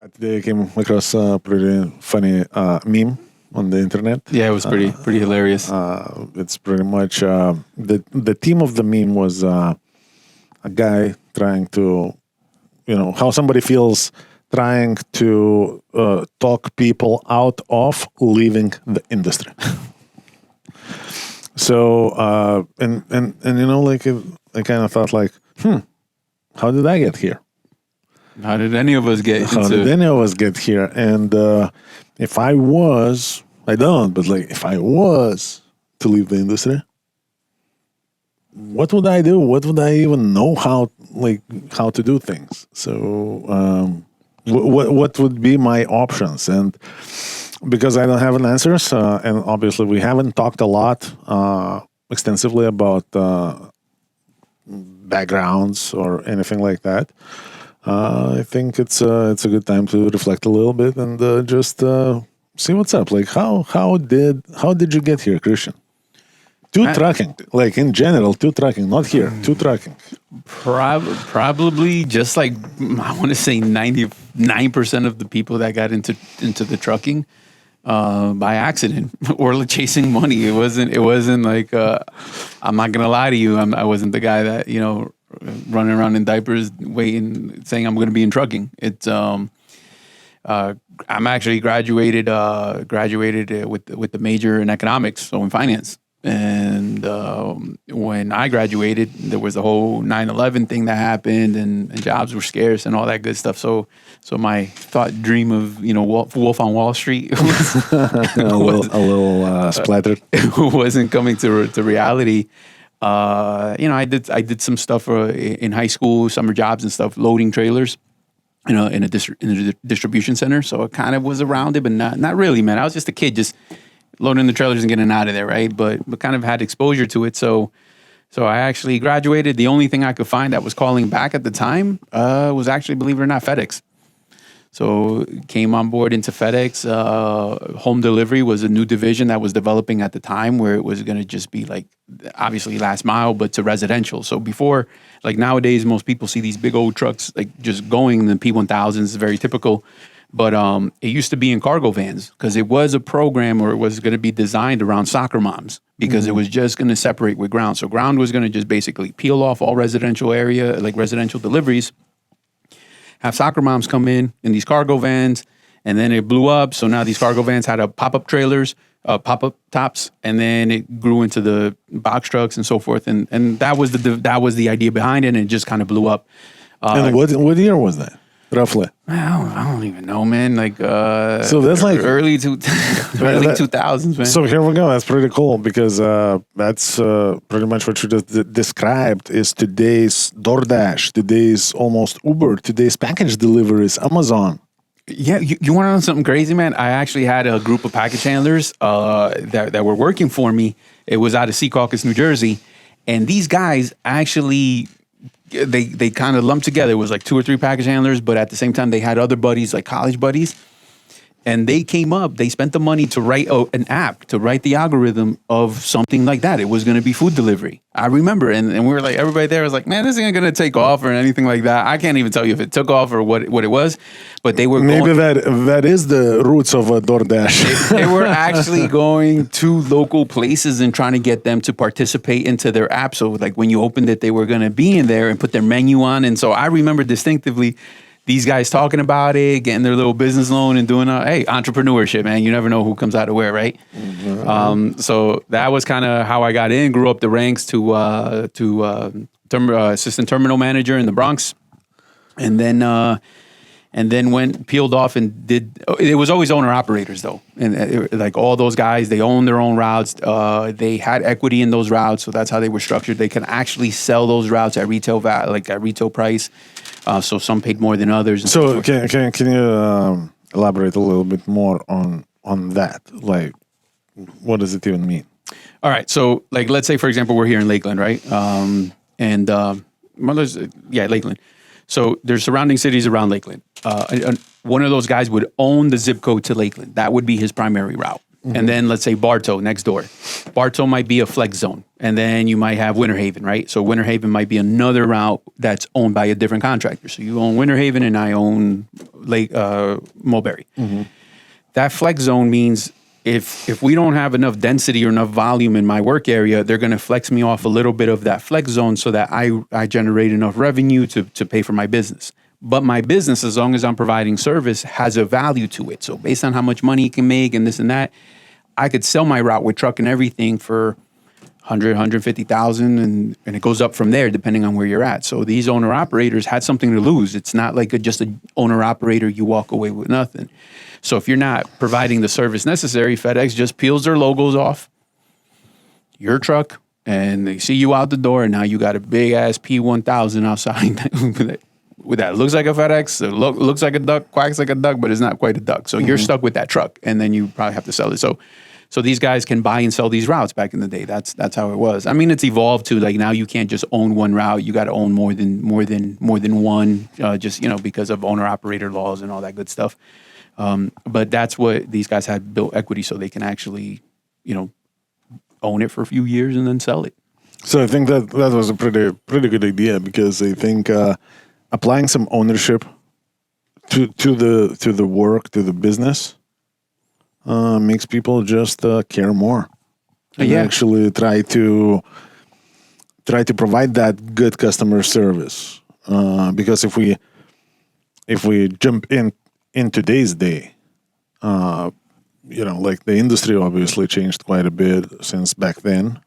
Today I came across a pretty funny meme on the internet. Yeah, it was pretty hilarious. It's pretty much the theme of the meme was a guy trying to, how somebody feels trying to talk people out of leaving the industry. So I kind of thought like, how did I get here? How did any of us get How did any of us get here? And if I was, I don't, but like if I was to leave the industry, what would I do? What would I even know how to do things? So what would be my options? And because I don't have an answers, and obviously we haven't talked a lot extensively about backgrounds or anything like that. I think it's a good time to reflect a little bit and just see what's up. Like how did you get here, Christian? To trucking, like in general, to trucking, not here, to trucking. Probably just like I want to say 99% of the people that got into the trucking by accident or chasing money. It wasn't like I'm not gonna lie to you. I wasn't the guy that running around in diapers, saying I'm going to be in trucking. It's I'm actually graduated with the major in economics, so in finance. And when I graduated, there was the whole 9/11 thing that happened, and jobs were scarce and all that good stuff. So my dream of Wolf on Wall Street was a little splattered. wasn't coming to reality. I did some stuff in high school, summer jobs and stuff, loading trailers, in a distribution center. So it kind of was around it, but not really, man. I was just a kid, just loading the trailers and getting out of there, right? But kind of had exposure to it. So I actually graduated. The only thing I could find that was calling back at the time was actually, believe it or not, FedEx. So came on board into FedEx. Home delivery was a new division that was developing at the time, where it was going to just be like, obviously last mile, but to residential. So before, like nowadays, most people see these big old trucks like just going. The P1000s is very typical. But it used to be in cargo vans because it was a program, or it was going to be designed around soccer moms, because it was just going to separate with ground. So ground was going to just basically peel off all residential area, like residential deliveries, have soccer moms come in these cargo vans, and then it blew up. So now these cargo vans had pop-up trailers, pop-up tops, and then it grew into the box trucks and so forth. And that was the idea behind it, and it just kind of blew up. And what year was that, roughly? I don't even know, man. Like so that's like early 2000s, man. So here we go. That's pretty cool, because that's pretty much what you just described is today's DoorDash, today's almost Uber, today's package deliveries, Amazon. Yeah, you want to know something crazy, man? I actually had a group of package handlers that were working for me. It was out of Secaucus, New Jersey, and these guys actually, they kind of lumped together. It was like 2 or 3 package handlers, but at the same time, they had other buddies, like college buddies. And they came up, they spent the money to write an app, to write the algorithm of something like that. It was going to be food delivery. I remember. And we were like, everybody there was like, man, this ain't going to take off or anything like that. I can't even tell you if it took off or what it was. But they were Maybe that is the roots of a DoorDash. They were actually going to local places and trying to get them to participate into their app. So like when you opened it, they were going to be in there and put their menu on. And so I remember distinctively these guys talking about it, getting their little business loan and doing, entrepreneurship, man. You never know who comes out of where, right? Mm-hmm. So that was kind of how I got in, grew up the ranks to assistant terminal manager in the Bronx. And then went peeled off and did. It was always owner operators though, and like all those guys, they owned their own routes. They had equity in those routes, so that's how they were structured. They can actually sell those routes at retail at retail price. So some paid more than others. So can you elaborate a little bit more on that? Like, what does it even mean? All right. So like, let's say for example, we're here in Lakeland, right? Lakeland. So there's surrounding cities around Lakeland. One of those guys would own the zip code to Lakeland. That would be his primary route. And then let's say Bartow next door. Bartow might be a flex zone. And then you might have Winter Haven, right? So Winter Haven might be another route that's owned by a different contractor. So you own Winter Haven and I own Mulberry. That flex zone means if we don't have enough density or enough volume in my work area, they're going to flex me off a little bit of that flex zone so that I generate enough revenue to pay for my business. But my business, as long as I'm providing service, has a value to it. So based on how much money it can make and this and that, I could sell my route with truck and everything for 100, 150,000, and it goes up from there depending on where you're at. So these owner operators had something to lose. It's not like just an owner operator, you walk away with nothing. So if you're not providing the service necessary, FedEx just peels their logos off your truck and they see you out the door, and now you got a big ass P1000 outside with that. Looks like a FedEx, it looks like a duck, quacks like a duck, but it's not quite a duck. So you're stuck with that truck, and then you probably have to sell it. So these guys can buy and sell these routes back in the day. That's how it was. I mean, it's evolved to like now you can't just own one route. You got to own more than one, just because of owner operator laws and all that good stuff. But that's what these guys had built equity so they can actually, own it for a few years and then sell it. So I think that was a pretty good idea, because I think applying some ownership to the work, to the business, makes people just care more and actually try to provide that good customer service. Because if we jump in today's day, like the industry obviously changed quite a bit since back then.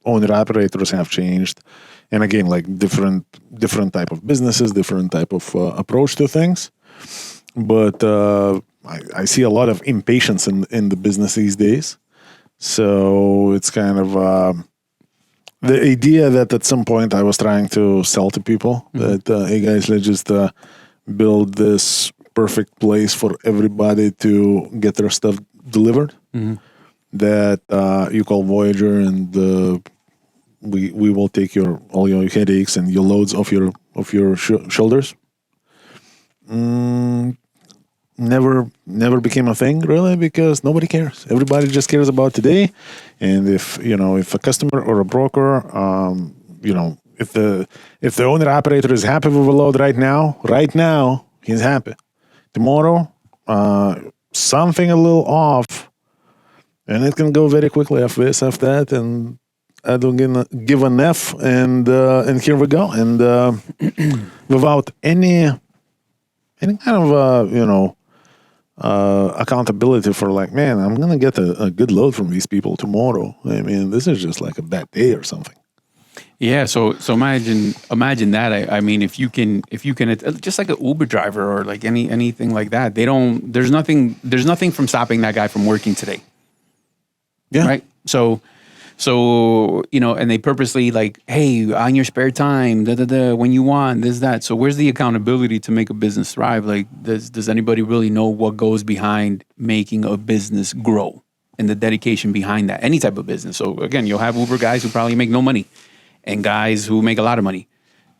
Owner operators have changed, and again, like different type of businesses, different type of approach to things. But I see a lot of impatience in the business these days. So it's kind of the idea that at some point I was trying to sell to people that, hey guys, let's just build this perfect place for everybody to get their stuff delivered. That you call Voyager, and we will take all your headaches and your loads off your shoulders. Never became a thing, really, because nobody cares. Everybody just cares about today. And if a customer or a broker, if the owner operator is happy with the load right now he's happy. Tomorrow, something a little off, and it can go very quickly off this, off that, and I don't give an F, and here we go, and without any kind of accountability for like, man, I'm gonna get a good load from these people tomorrow. I mean, this is just like a bad day or something. Yeah, so imagine that. I mean, if you can, just like an Uber driver or like anything like that, there's nothing from stopping that guy from working today. Yeah. Right. So and they purposely like, hey, on your spare time, when you want this, that. So where's the accountability to make a business thrive? Like, does anybody really know what goes behind making a business grow and the dedication behind that? Any type of business. So again, you'll have Uber guys who probably make no money, and guys who make a lot of money.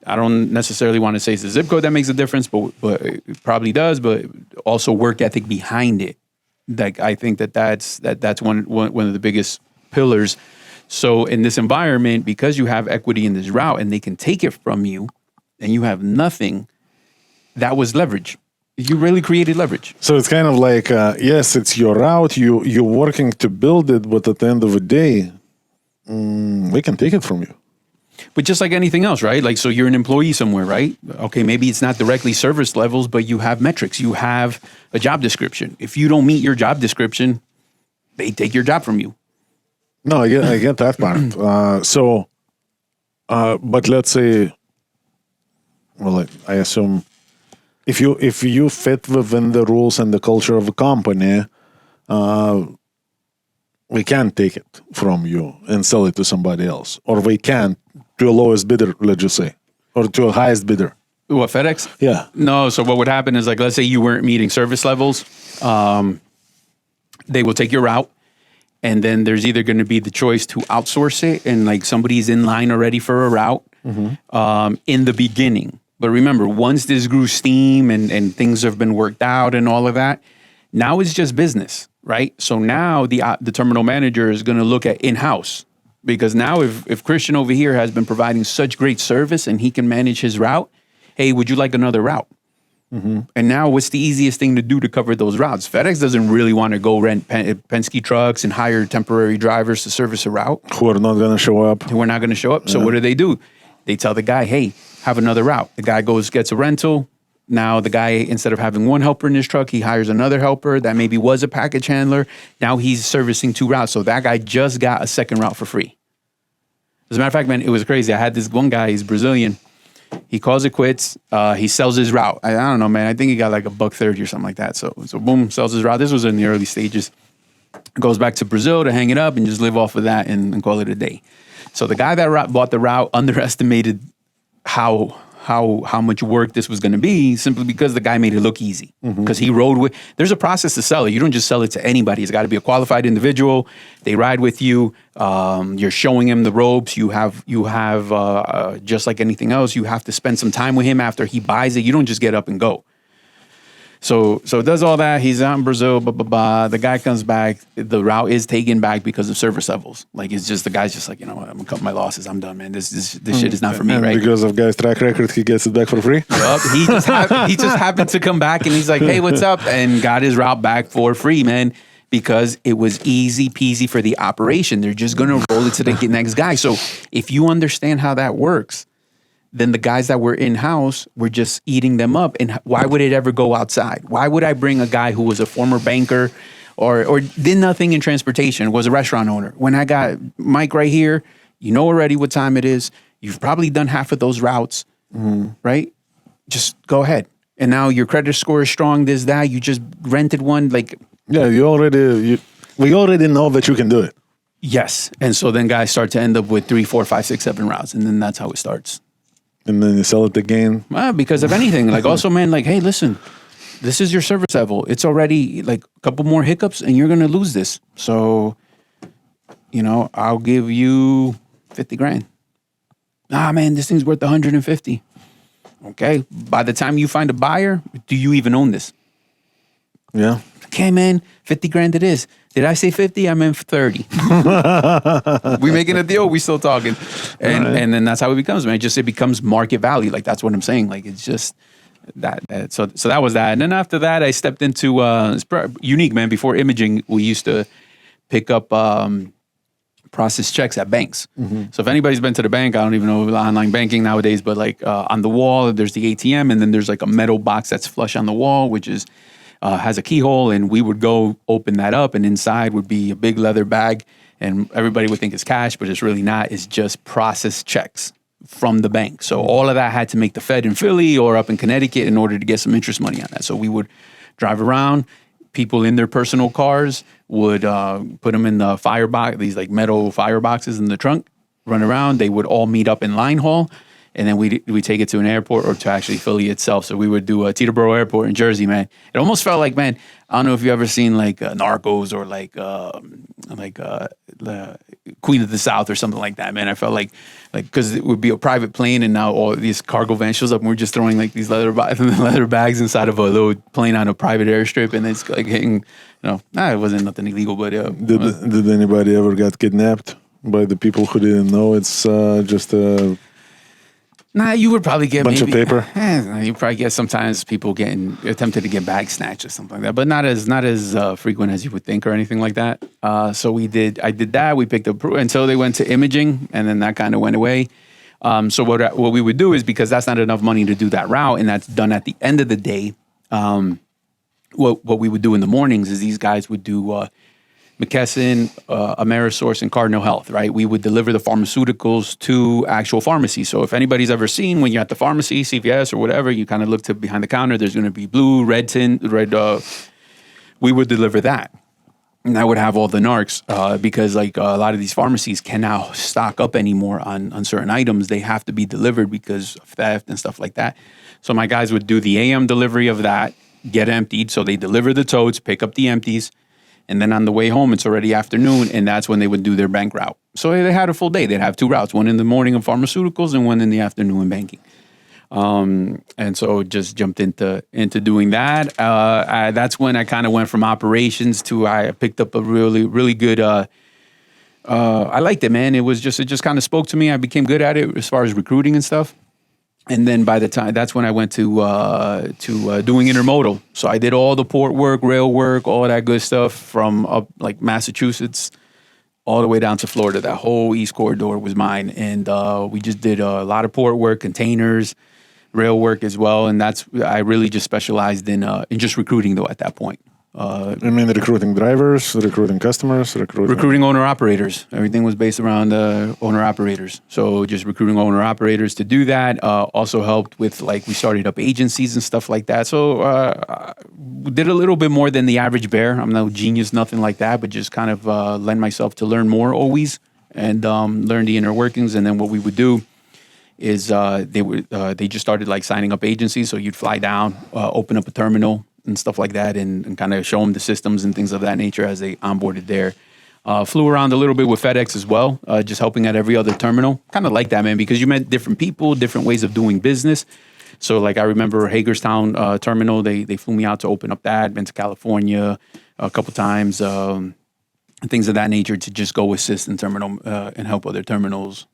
I don't necessarily want to say it's the zip code that makes a difference, but it probably does. But also work ethic behind it. Like, I think that's one of the biggest pillars. So in this environment, because you have equity in this route and they can take it from you, and you have nothing, that was leverage. You really created leverage. So it's kind of like, yes, it's your route. You're working to build it, but at the end of the day, we can take it from you. But just like anything else, right? Like, so you're an employee somewhere, right? Okay, maybe it's not directly service levels, but you have metrics. You have a job description. If you don't meet your job description, they take your job from you. No, I get that part. But let's say, well, I assume if you fit within the rules and the culture of a company, we can't take it from you and sell it to somebody else, or we can to a lowest bidder, let's just say, or to a highest bidder. What, FedEx? Yeah. No, so what would happen is, like, let's say you weren't meeting service levels. They will take your route, and then there's either going to be the choice to outsource it, and like somebody's in line already for a route in the beginning. But remember, once this grew steam and things have been worked out and all of that, now it's just business. right? So now the terminal manager is going to look at in-house, because now if Christian over here has been providing such great service and he can manage his route, hey, would you like another route? And now what's the easiest thing to do to cover those routes? FedEx doesn't really want to go rent Penske trucks and hire temporary drivers to service a route. Who are not going to show up. Who are not going to show up. So what do? They tell the guy, hey, have another route. The guy goes, gets a rental. Now the guy, instead of having one helper in his truck, he hires another helper that maybe was a package handler. Now he's servicing 2 routes. So that guy just got a second route for free. As a matter of fact, man, it was crazy. I had this one guy, he's Brazilian. He calls it quits. He sells his route. I don't know, man. I think he got like $130 or something like that. So boom, sells his route. This was in the early stages. Goes back to Brazil to hang it up and just live off of that and call it a day. So the guy that bought the route underestimated how much work this was going to be, simply because the guy made it look easy. Because he rode with, there's a process to sell it. You don't just sell it to anybody. It's got to be a qualified individual. They ride with you. You're showing him the ropes. You have just like anything else, you have to spend some time with him after he buys it. You don't just get up and go. So it does all that. He's out in Brazil, blah, blah, blah. The guy comes back. The route is taken back because of service levels. Like, it's just, the guy's just like, you know what, I'm going to cut my losses. I'm done, man. This shit is not for me, And right? because of guy's track record, he gets it back for free? Yup. He just happened to come back and he's like, hey, what's up? And got his route back for free, man, because it was easy peasy for the operation. They're just going to roll it to the next guy. So if you understand how that works, then the guys that were in-house were just eating them up. And why would it ever go outside? Why would I bring a guy who was a former banker or did nothing in transportation, was a restaurant owner? When I got Mike right here, you know already what time it is. You've probably done half of those routes, right? Just go ahead. And now your credit score is strong, this, that. You just rented one. Like, yeah, we already know that you can do it. Yes. And so then guys start to end up with 3, 4, 5, 6, 7 routes. And then that's how it starts. And then you sell it again. Because of anything. Like, also, man, like, hey, listen, this is your service level. It's already like a couple more hiccups and you're going to lose this. So, you know, I'll give you 50 grand. Ah, man, this thing's worth 150. Okay. By the time you find a buyer, do you even own this? Yeah. Okay, man, 50 grand it is. Did I say 50? I meant 30. We making a deal. We still talking. And then that's how it becomes, man. It becomes market value. Like, that's what I'm saying. Like, it's just that. So that was that. And then after that, I stepped into, it's unique, man. Before imaging, we used to pick up process checks at banks. So if anybody's been to the bank, I don't even know online banking nowadays, but like on the wall, there's the ATM, and then there's like a metal box that's flush on the wall, which is, has a keyhole, and we would go open that up, and inside would be a big leather bag, and everybody would think it's cash, but it's really not. It's just processed checks from the bank. So all of that had to make the Fed in Philly or up in Connecticut in order to get some interest money on that. So we would drive around. People in their personal cars would put them in the firebox, these like metal fireboxes in the trunk, run around. They would all meet up in line haul. And then we take it to an airport or to actually Philly itself. So we would do a Teterboro Airport in Jersey, man. It almost felt like, man, I don't know if you ever seen like Narcos or like Queen of the South or something like that, man. I felt like because it would be a private plane, and now all these cargo van shows up, and we're just throwing like these leather bags inside of a little plane on a private airstrip, and it's like hitting. It wasn't nothing illegal, but did anybody ever get kidnapped by the people who didn't know it's just a Nah, you would probably get bunch of paper? You probably get sometimes people attempted to get bag snatched or something like that, but not as frequent as you would think or anything like that. So I did that. We picked up until they went to imaging, and then that kind of went away. So what we would do is, because that's not enough money to do that route, and that's done at the end of the day. What we would do in the mornings is these guys would do McKesson, Amerisource, and Cardinal Health, right? We would deliver the pharmaceuticals to actual pharmacies. So if anybody's ever seen when you're at the pharmacy, CVS or whatever, you kind of look to behind the counter, there's going to be blue, red, we would deliver that. And I would have all the narcs because like a lot of these pharmacies can now stock up anymore on certain items. They have to be delivered because of theft and stuff like that. So my guys would do the AM delivery of that, get emptied. So they deliver the totes, pick up the empties. And then on the way home, it's already afternoon, and that's when they would do their bank route. So they had a full day. They'd have 2 routes, one in the morning of pharmaceuticals and one in the afternoon in banking. And so just jumped into doing that. That's when I kind of went from operations to I picked up a really good. I liked it, man. It just kind of spoke to me. I became good at it as far as recruiting and stuff. And then by the time that's when I went to doing intermodal. So I did all the port work, rail work, all that good stuff from up like Massachusetts all the way down to Florida. That whole East Corridor was mine, and we just did a lot of port work, containers, rail work as well. And I really just specialized in just recruiting though at that point. I mean, recruiting drivers, recruiting customers, recruiting owner-operators. Everything was based around owner-operators. So just recruiting owner-operators to do that. Also helped with, like, we started up agencies and stuff like that. So did a little bit more than the average bear. I'm no genius, nothing like that, but just kind of lend myself to learn more always and learn the inner workings. And then what we would do is they just started, like, signing up agencies. So you'd fly down, open up a terminal, and stuff like that, and kind of show them the systems and things of that nature as they onboarded there. Flew around a little bit with FedEx as well, just helping at every other terminal. Kind of like that, man, because you met different people, different ways of doing business. So, like, I remember Hagerstown terminal, they flew me out to open up that. Been to California a couple times, things of that nature to just go assist in terminal and help other terminals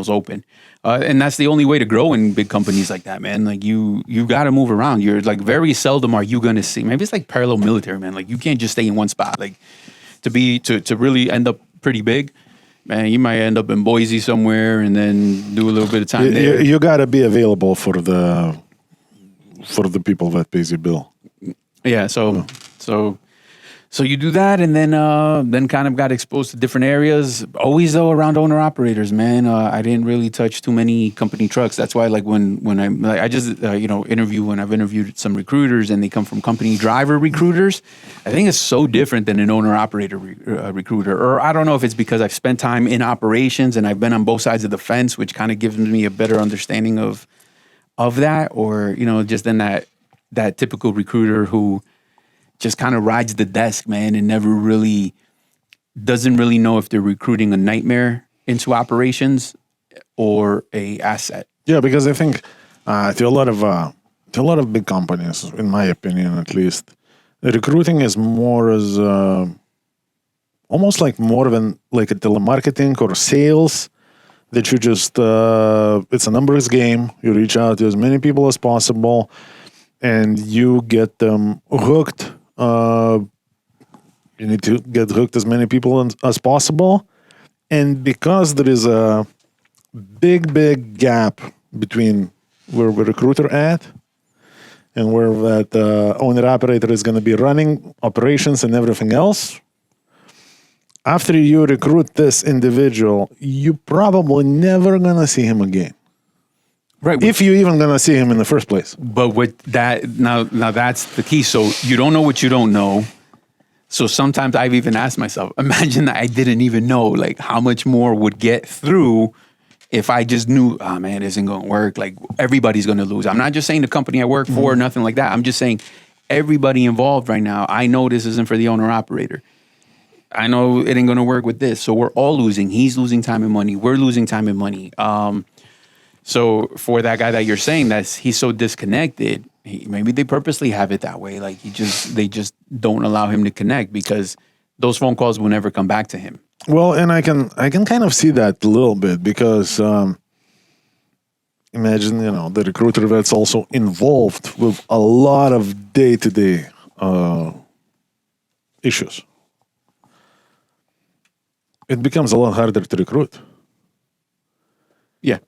open. And that's the only way to grow in big companies like that, man. Like you got to move around. You're like, very seldom are you going to see, maybe it's like parallel military, man. Like you can't just stay in one spot. Like to really end up pretty big, man, you might end up in Boise somewhere and then do a little bit of time there. You got to be available for the people that pays your bill. Yeah. So you do that, and then kind of got exposed to different areas. Always though around owner operators, man. I didn't really touch too many company trucks. That's why, like when I just interview when I've interviewed some recruiters and they come from company driver recruiters. I think it's so different than an owner operator recruiter. Or I don't know if it's because I've spent time in operations and I've been on both sides of the fence, which kind of gives me a better understanding of that, or just in that typical recruiter who just kind of rides the desk, man, and doesn't really know if they're recruiting a nightmare into operations or a asset. Yeah, because I think to a lot of big companies, in my opinion at least, recruiting is more as almost like more than like a telemarketing or sales. That you just it's a numbers game. You reach out to as many people as possible, and you get them hooked. You need to get hooked as many people as possible. And because there is a big gap between where the recruiter at and where that owner-operator is going to be running operations and everything else, after you recruit this individual, you probably never going to see him again. Right. If you're even going to see him in the first place. But with that, now that's the key. So you don't know what you don't know. So sometimes I've even asked myself, imagine that I didn't even know like how much more would get through if I just knew, oh man, it isn't going to work. Like everybody's going to lose. I'm not just saying the company I work for, nothing like that. I'm just saying everybody involved right now. I know this isn't for the owner operator. I know it ain't going to work with this. So we're all losing. He's losing time and money. We're losing time and money. So for that guy that you're saying he's so disconnected, maybe they purposely have it that way. Like they just don't allow him to connect because those phone calls will never come back to him. Well, and I can kind of see that a little bit because imagine the recruiter that's also involved with a lot of day-to-day issues. It becomes a lot harder to recruit. Yeah.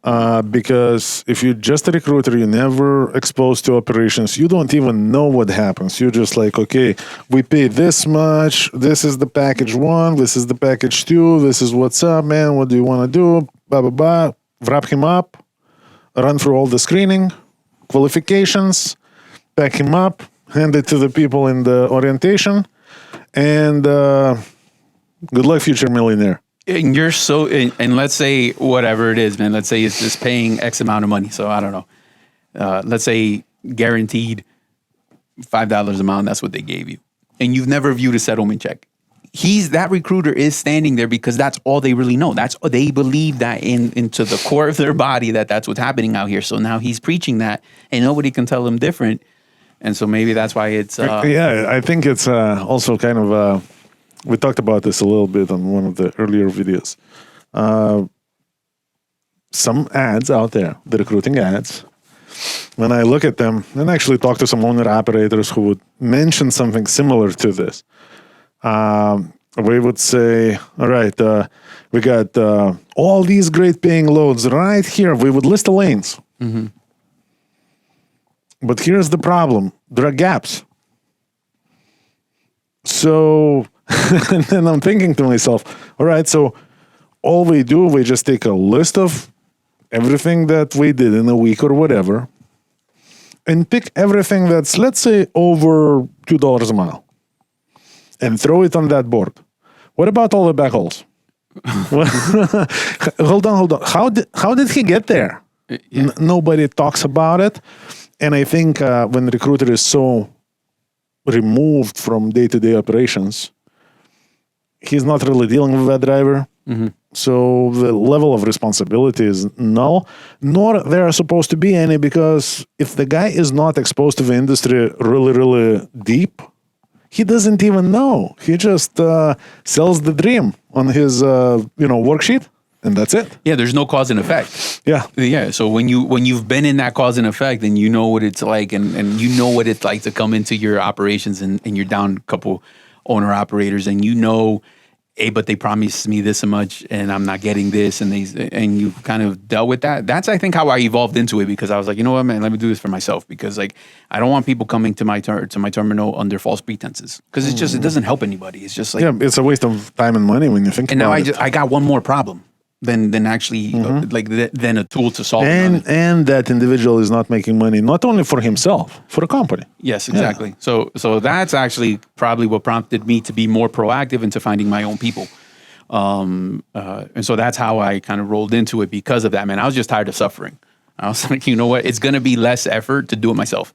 Because if you're just a recruiter, you're never exposed to operations. You don't even know what happens. You're just like, okay, we pay this much. This is the package 1. This is the package 2. This is what's up, man. What do you want to do? Blah, blah, blah. Wrap him up. Run through all the screening, qualifications, pack him up, hand it to the people in the orientation, and good luck, future millionaire. And you're and let's say whatever it is, man, let's say it's just paying X amount of money. So I don't know. Let's say guaranteed $5 amount. That's what they gave you. And you've never viewed a settlement check. that recruiter is standing there because that's all they really know. They believe that into the core of their body that's what's happening out here. So now he's preaching that, and nobody can tell him different. And so maybe that's why it's I think it's also kind of we talked about this a little bit on one of the earlier videos. Some ads out there, the recruiting ads, when I look at them and actually talk to some owner operators who would mention something similar to this, we would say, all right, we got all these great paying loads right here. We would list the lanes. Mm-hmm. But here's the problem. There are gaps. So, and then I'm thinking to myself, all right, so all we do, we just take a list of everything that we did in a week or whatever, and pick everything that's, let's say, over $2 a mile, and throw it on that board. What about all the backholes? Hold on. How did he get there? Yeah. Nobody talks about it. And I think when the recruiter is so removed from day-to-day operations, he's not really dealing with that driver. Mm-hmm. So the level of responsibility is null, nor there are supposed to be any, because if the guy is not exposed to the industry really, really deep, he doesn't even know. He just sells the dream on his worksheet, and that's it. Yeah, there's no cause and effect. Yeah. So when you've been in that cause and effect, then you know what it's like, and you know what it's like to come into your operations and you're down a couple owner operators, and you know, hey, but they promised me this much, and I'm not getting this, and you've kind of dealt with that. That's, I think, how I evolved into it, because I was like, you know what, man, let me do this for myself, because like I don't want people coming to my terminal under false pretenses, because it doesn't help anybody. It's just like, it's a waste of time and money when you think about it. And now I got one more problem than actually than a tool to solve it. And that individual is not making money, not only for himself, for a company. Yes, exactly. Yeah. So that's actually probably what prompted me to be more proactive into finding my own people. And so that's how I kind of rolled into it because of that, man. I was just tired of suffering. I was like, you know what? It's going to be less effort to do it myself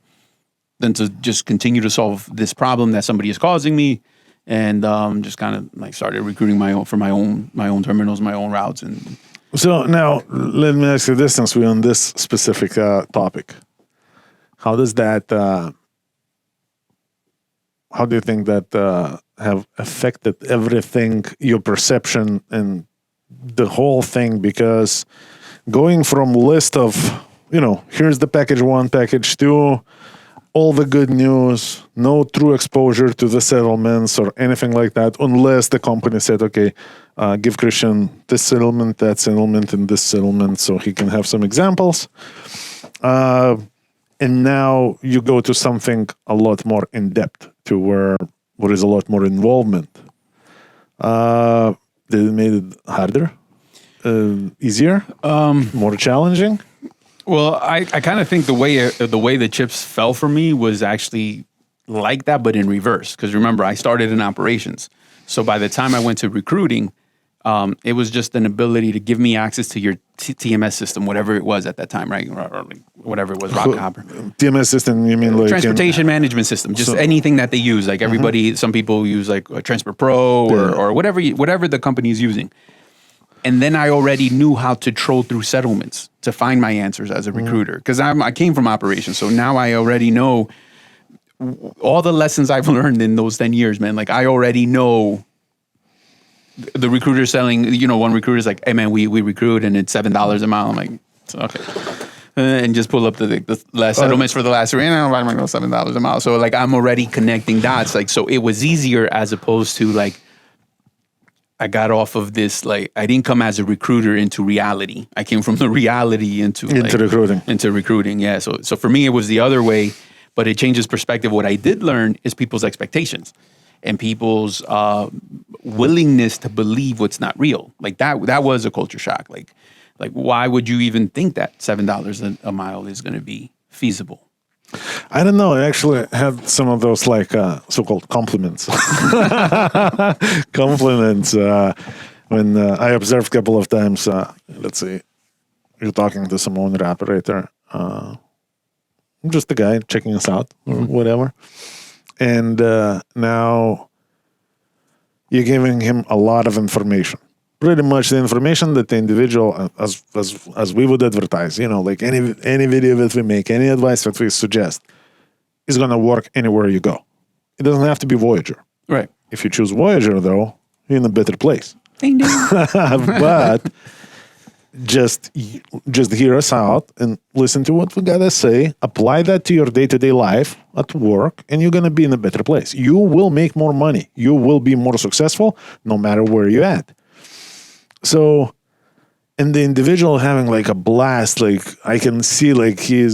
than to just continue to solve this problem that somebody is causing me. And just kind of like started recruiting my own terminals, my own routes. And so now let me ask you this, since we're on this specific topic, how does that? How do you think that have affected everything, your perception and the whole thing? Because going from list of, here's the package 1, package 2. All the good news, no true exposure to the settlements or anything like that, unless the company said, okay, give Christian this settlement, that settlement, and this settlement, so he can have some examples. And now you go to something a lot more in depth, to where there is a lot more involvement. Did it make it harder, easier, more challenging? Well, I kind of think the way the chips fell for me was actually like that, but in reverse. Because remember, I started in operations. So by the time I went to recruiting, it was just an ability to give me access to your TMS system, whatever it was at that time, right? Or like whatever it was, Rockhopper. TMS system, you mean like transportation management system? Just anything that they use. Like everybody, some people use like Transport Pro or whatever the company is using. And then I already knew how to troll through settlements to find my answers as a recruiter, because I came from operations. So now I already know all the lessons I've learned in those 10 years, man. Like I already know the recruiter selling, one recruiter is like, hey man, we recruit and it's $7 a mile. I'm like, okay. And just pull up the last settlements for the last 3, and I'm like, $7 a mile. So like I'm already connecting dots. Like, so it was easier, as opposed to like, I got off of this, like, I didn't come as a recruiter into reality. I came from the reality into recruiting. Into recruiting, yeah. So for me, it was the other way, but it changes perspective. What I did learn is people's expectations and people's willingness to believe what's not real. Like that was a culture shock. Like why would you even think that $7 a mile is going to be feasible? I don't know. I actually had some of those like so-called compliments. Compliments when I observed a couple of times. Let's say you're talking to some owner operator, just a guy checking us out or whatever, and now you're giving him a lot of information. Pretty much the information that the individual, as we would advertise, like any video that we make, any advice that we suggest, is going to work anywhere you go. It doesn't have to be Voyager. Right. If you choose Voyager, though, you're in a better place. Ding, ding. But just hear us out and listen to what we gotta say. Apply that to your day-to-day life at work, and you're gonna be in a better place. You will make more money. You will be more successful, no matter where you're at. So, and the individual having like a blast, like I can see, like he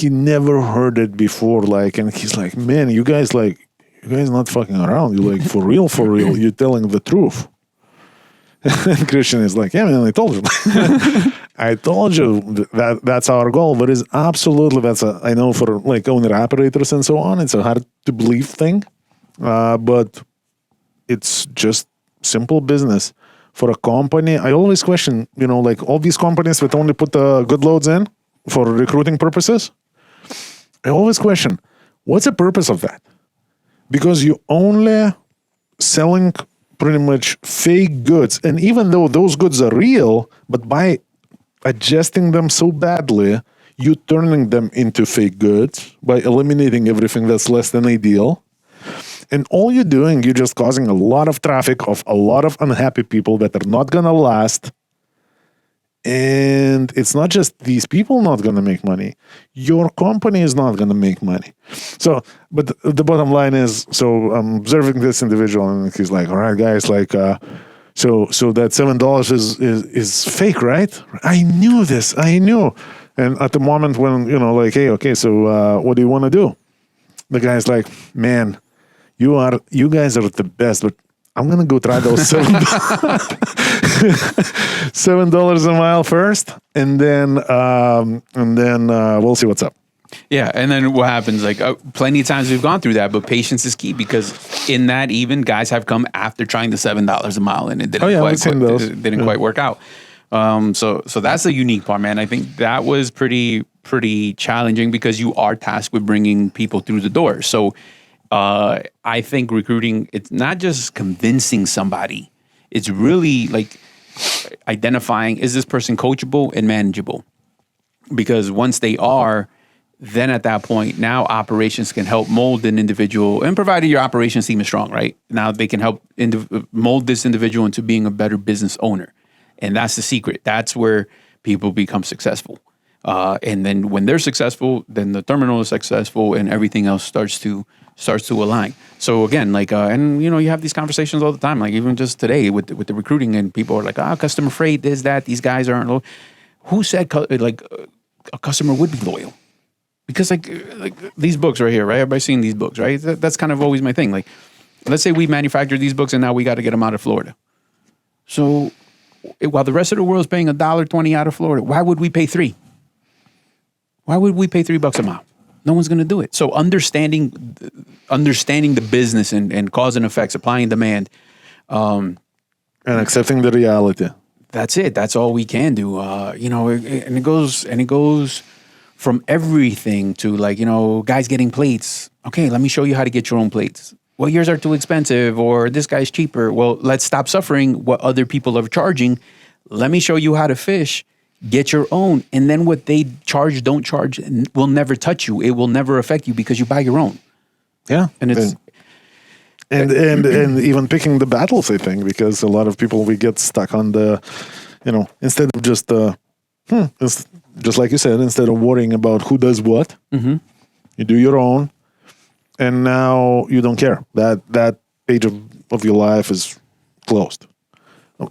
never heard it before, like, and he's like, man, you guys not fucking around. You're like, for real, you're telling the truth. And Christian is like, yeah, man, I told you. I told you that's our goal. But it's absolutely, I know for like owner operators and so on, it's a hard to believe thing. But it's just simple business. For a company, I always question, like all these companies that only put good loads in for recruiting purposes. I always question, what's the purpose of that? Because you only selling pretty much fake goods. And even though those goods are real, but by adjusting them so badly, you turning them into fake goods by eliminating everything that's less than ideal. And all you're doing, you're just causing a lot of traffic of a lot of unhappy people that are not going to last. And it's not just these people not going to make money. Your company is not going to make money. So, but the bottom line is, so I'm observing this individual and he's like, all right, guys, like, so that $7 is fake, right? I knew this. I knew. And at the moment when, like, hey, okay, so what do you want to do? The guy's like, man, you guys are the best, but I'm going to go try those $7 a mile first, and then we'll see what's up. Yeah, and then what happens? Like plenty of times we've gone through that, but patience is key because in that even guys have come after trying the $7 a mile and it didn't quite work out. So that's the unique part, man. I think that was pretty challenging because you are tasked with bringing people through the door. So I think recruiting, it's not just convincing somebody. It's really like identifying, is this person coachable and manageable? Because once they are, then at that point, now operations can help mold an individual, and provided your operations team is strong, right? Now they can help mold this individual into being a better business owner. And that's the secret. That's where people become successful. And then when they're successful, then the terminal is successful and everything else starts to align. So again, like, and you have these conversations all the time, like even just today with the recruiting, and people are like, customer freight, this, that, these guys aren't loyal. Who said a customer would be loyal? Because like these books right here, right? Everybody's seen these books, right? That's kind of always my thing. Like, let's say we manufactured these books and now we got to get them out of Florida. So while the rest of the world is paying $1.20 out of Florida, why would we pay $3? Why would we pay $3 a mile? No one's going to do it. So understanding the business and cause and effect, supply and demand, and accepting the reality. That's it. That's all we can do. And it goes from everything to like, guys getting plates. Okay, let me show you how to get your own plates. Well, yours are too expensive, or this guy's cheaper. Well, let's stop suffering what other people are charging. Let me show you how to fish. Get your own, and then what they charge, don't charge, will never touch you. It will never affect you because you buy your own. Yeah, and it's and even picking the battles, I think, because a lot of people, we get stuck on the, instead of just just like you said, instead of worrying about who does what, you do your own, and now you don't care. That page of your life is closed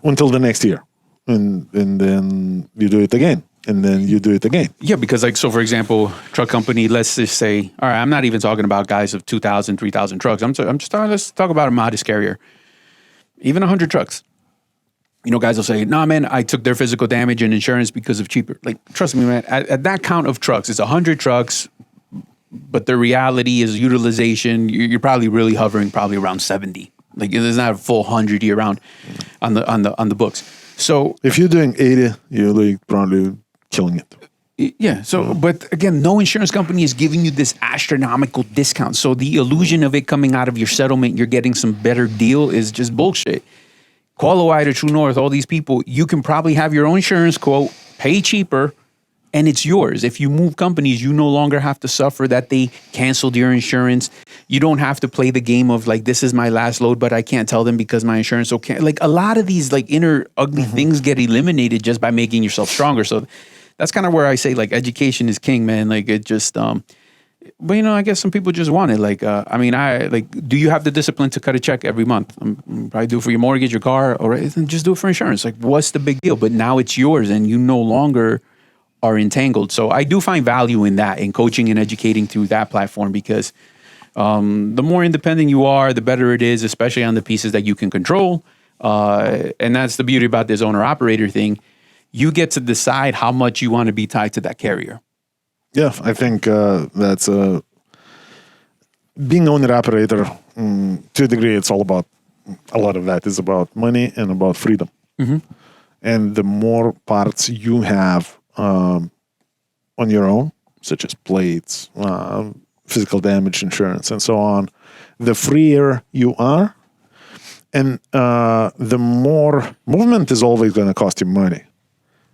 until the next year. And then you do it again, and then you do it again. Yeah, because like, so for example, truck company, let's just say, all right, I'm not even talking about guys of 2,000, 3,000 trucks. Let's talk about a modest carrier. Even 100 trucks. Guys will say, nah, man, I took their physical damage and insurance because of cheaper. Like, trust me, man, at that count of trucks, it's 100 trucks, but the reality is utilization, you're probably really hovering probably around 70. Like, there's not a full 100 year round on the books. So if you're doing 80, you're like probably killing it. Yeah. So, but again, no insurance company is giving you this astronomical discount. So the illusion of it coming out of your settlement, you're getting some better deal is just bullshit. Call Hawaii to True North, all these people, you can probably have your own insurance quote, pay cheaper, and it's yours. If you move companies, you no longer have to suffer that they canceled your insurance. You don't have to play the game of like, this is my last load, but I can't tell them because my insurance okay. Like a lot of these like inner ugly things get eliminated just by making yourself stronger. So that's kind of where I say like education is king, man. Like it just, but you know, I guess some people just want it. Like, I mean, do you have the discipline to cut a check every month? Probably do it for your mortgage, your car, or then just do it for insurance. Like, what's the big deal? But now it's yours and you no longer are entangled. So I do find value in that, in coaching and educating through that platform, because the more independent you are, the better it is, especially on the pieces that you can control. And that's the beauty about this owner operator thing. You get to decide how much you want to be tied to that carrier. Yeah, I think that's being owner operator. To a degree, it's all about, a lot of that is about money and about freedom. And the more parts you have on your own, such as plates, physical damage insurance, and so on, the freer you are, and the more movement is always going to cost you money.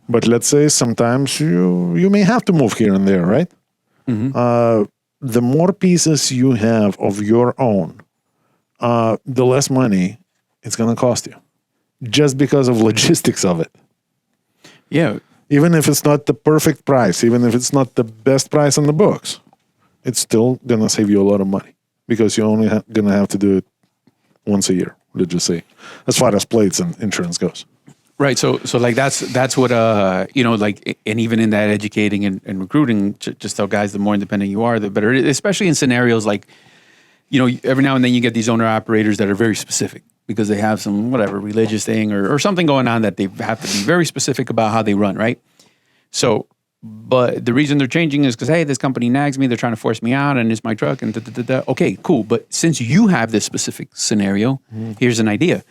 But let's say sometimes you may have to move here and there, right? The more pieces you have of your own, the less money it's going to cost you, just because of logistics of it. Yeah. Even if it's not the perfect price, even if it's not the best price on the books, it's still going to save you a lot of money, because you're only going to have to do it once a year, let's just say, as far as plates and insurance goes. Right. So like that's what, you know, like, and even in that educating and recruiting, just tell guys the more independent you are, the better it is, especially in scenarios like, you know, every now and then you get these owner operators that are very specific because they have some, whatever, religious thing or something going on that they have to be very specific about how they run. Right. So, but the reason they're changing is because, hey, this company nags me, they're trying to force me out and it's my truck and Okay, cool. But since you have this specific scenario, here's an idea.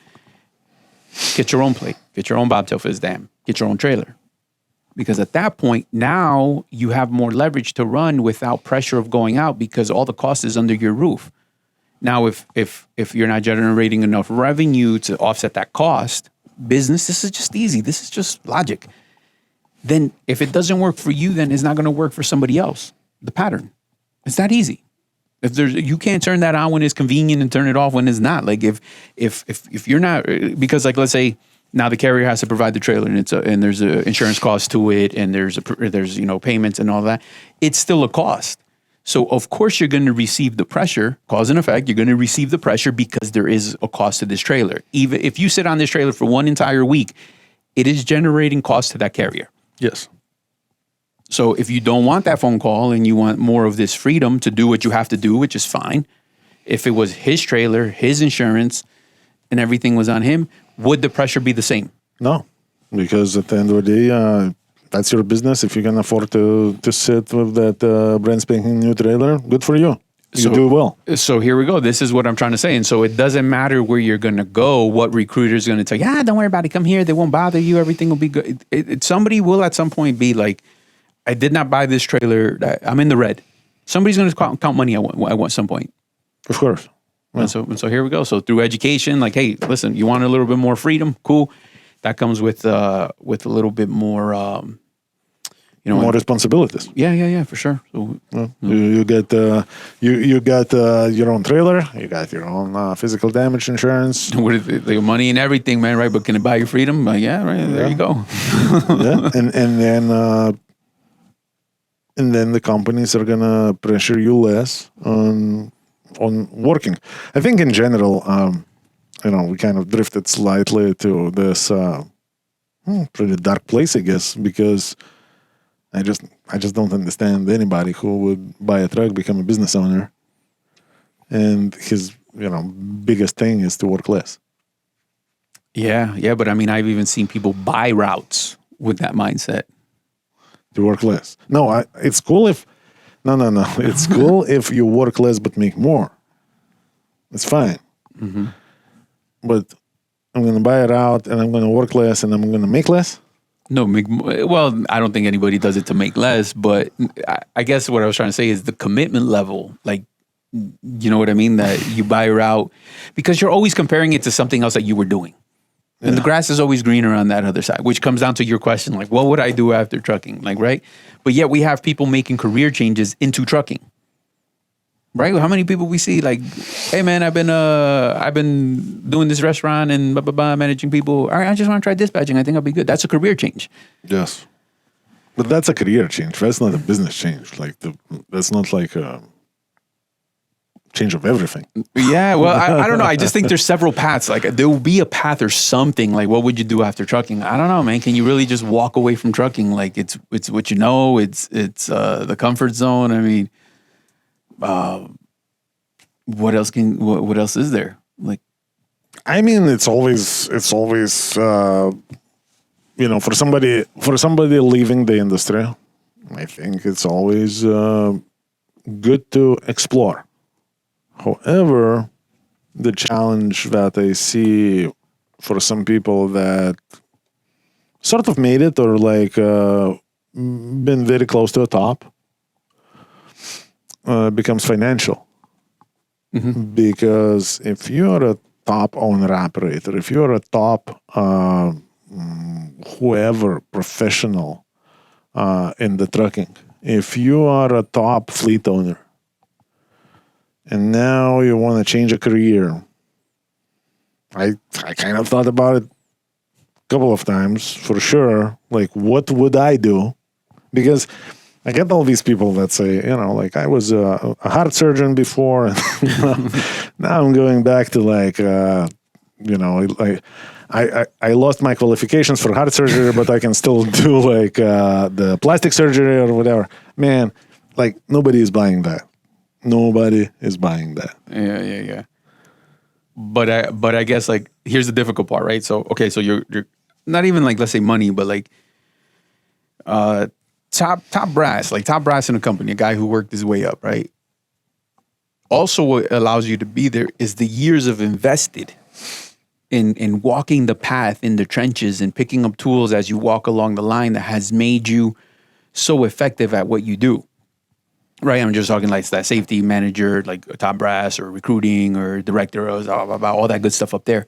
Get your own plate, get your own bobtail for this dam, get your own trailer. Because at that point, now you have more leverage to run without pressure of going out, because all the cost is under your roof. Now, if you're not generating enough revenue to offset that cost, business, this is just easy. This is just logic. Then if it doesn't work for you, then it's not going to work for somebody else. The pattern. It's that easy. If you can't turn that on when it's convenient and turn it off when it's not. Like if you're not, because like, let's say now the carrier has to provide the trailer and there's a insurance cost to it and there's you know, payments and all that. It's still a cost. So of course you're going to receive the pressure, cause and effect. You're going to receive the pressure because there is a cost to this trailer. Even if you sit on this trailer for one entire week, it is generating cost to that carrier. Yes. So if you don't want that phone call and you want more of this freedom to do what you have to do, which is fine. If it was his trailer, his insurance, and everything was on him, would the pressure be the same? No, because at the end of the day, that's your business. If you can afford to sit with that brand spanking new trailer, good for you. You do well. So here we go. This is what I'm trying to say. And so it doesn't matter where you're going to go, what recruiter is going to tell you, don't worry about it. Come here. They won't bother you. Everything will be good. Somebody will at some point be like, I did not buy this trailer. I'm in the red. Somebody's going to count money at some point. Of course. Yeah. And so here we go. So through education, like, hey, listen, you want a little bit more freedom? Cool. That comes with a little bit more, you know, more responsibilities. Yeah, for sure. So you get you got your own trailer. You got your own physical damage insurance. With the money and everything, man, right? But can it buy your freedom? Yeah, right. There you go. Yeah, and then the companies are gonna pressure you less on working. I think in general, you know, we kind of drifted slightly to this pretty dark place, I guess, because I just don't understand anybody who would buy a truck, become a business owner, and his, you know, biggest thing is to work less. Yeah, but I mean, I've even seen people buy routes with that mindset. To work less. No, it's cool if... No. It's cool if you work less but make more. It's fine. But I'm going to buy it out and I'm going to work less and I'm going to make less? No, well, I don't think anybody does it to make less, but I guess what I was trying to say is the commitment level. Like, you know what I mean? That you buy her out because you're always comparing it to something else that you were doing. And the grass is always greener on that other side, which comes down to your question, like, what would I do after trucking? Like, right? But yet we have people making career changes into trucking. Right? How many people we see like, hey man, I've been doing this restaurant and blah, blah, blah, managing people. All right, I just want to try dispatching. I think I'll be good. That's a career change. Yes. But that's a career change. That's not a business change. Like that's not like a change of everything. Yeah, well, I don't know. I just think there's several paths. Like there will be a path or something. Like what would you do after trucking? I don't know, man. Can you really just walk away from trucking? Like it's what you know. It's the comfort zone. I mean, what else is there? Like, I mean, it's always for somebody leaving the industry, I think it's always good to explore. However, the challenge that I see for some people that sort of made it or like been very close to the top becomes financial. Mm-hmm. Because if you're a top owner operator, if you're a top whoever professional in the trucking, if you are a top fleet owner, and now you want to change a career, I kind of thought about it a couple of times for sure. Like, what would I do? Because I get all these people that say, like I was a heart surgeon before, and now I'm going back to like, like I lost my qualifications for heart surgery, but I can still do like the plastic surgery or whatever. Man, like nobody is buying that. Nobody is buying that. Yeah. But I guess like here's the difficult part, right? So okay, so you're not even like let's say money, but like top brass in a company, a guy who worked his way up, right? Also, what allows you to be there is the years of invested in walking the path in the trenches and picking up tools as you walk along the line that has made you so effective at what you do. Right, I'm just talking like that safety manager, like top brass or recruiting or director or all that good stuff up there.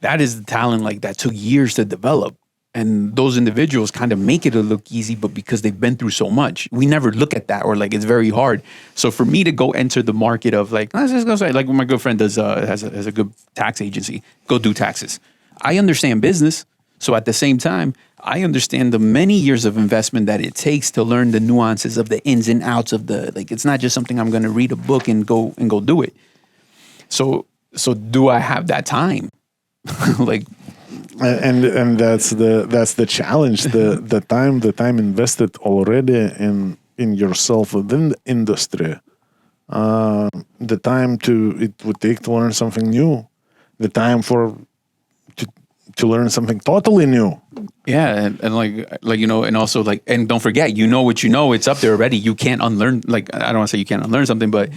That is the talent like that took years to develop. And those individuals kind of make it look easy, but because they've been through so much, we never look at that or like it's very hard. So for me to go enter the market of like, let's just go say, like my good friend does has a good tax agency, go do taxes. I understand business. So at the same time, I understand the many years of investment that it takes to learn the nuances of the ins and outs of the, like, it's not just something I'm going to read a book and go do it. So do I have that time? Like, and that's the challenge, the time invested already in yourself within the industry, the time it would take to learn something new, the time to learn something totally new. Yeah, and like and also like, and don't forget, what you know, it's up there already. You can't unlearn. Like, I don't want to say you can't unlearn something, but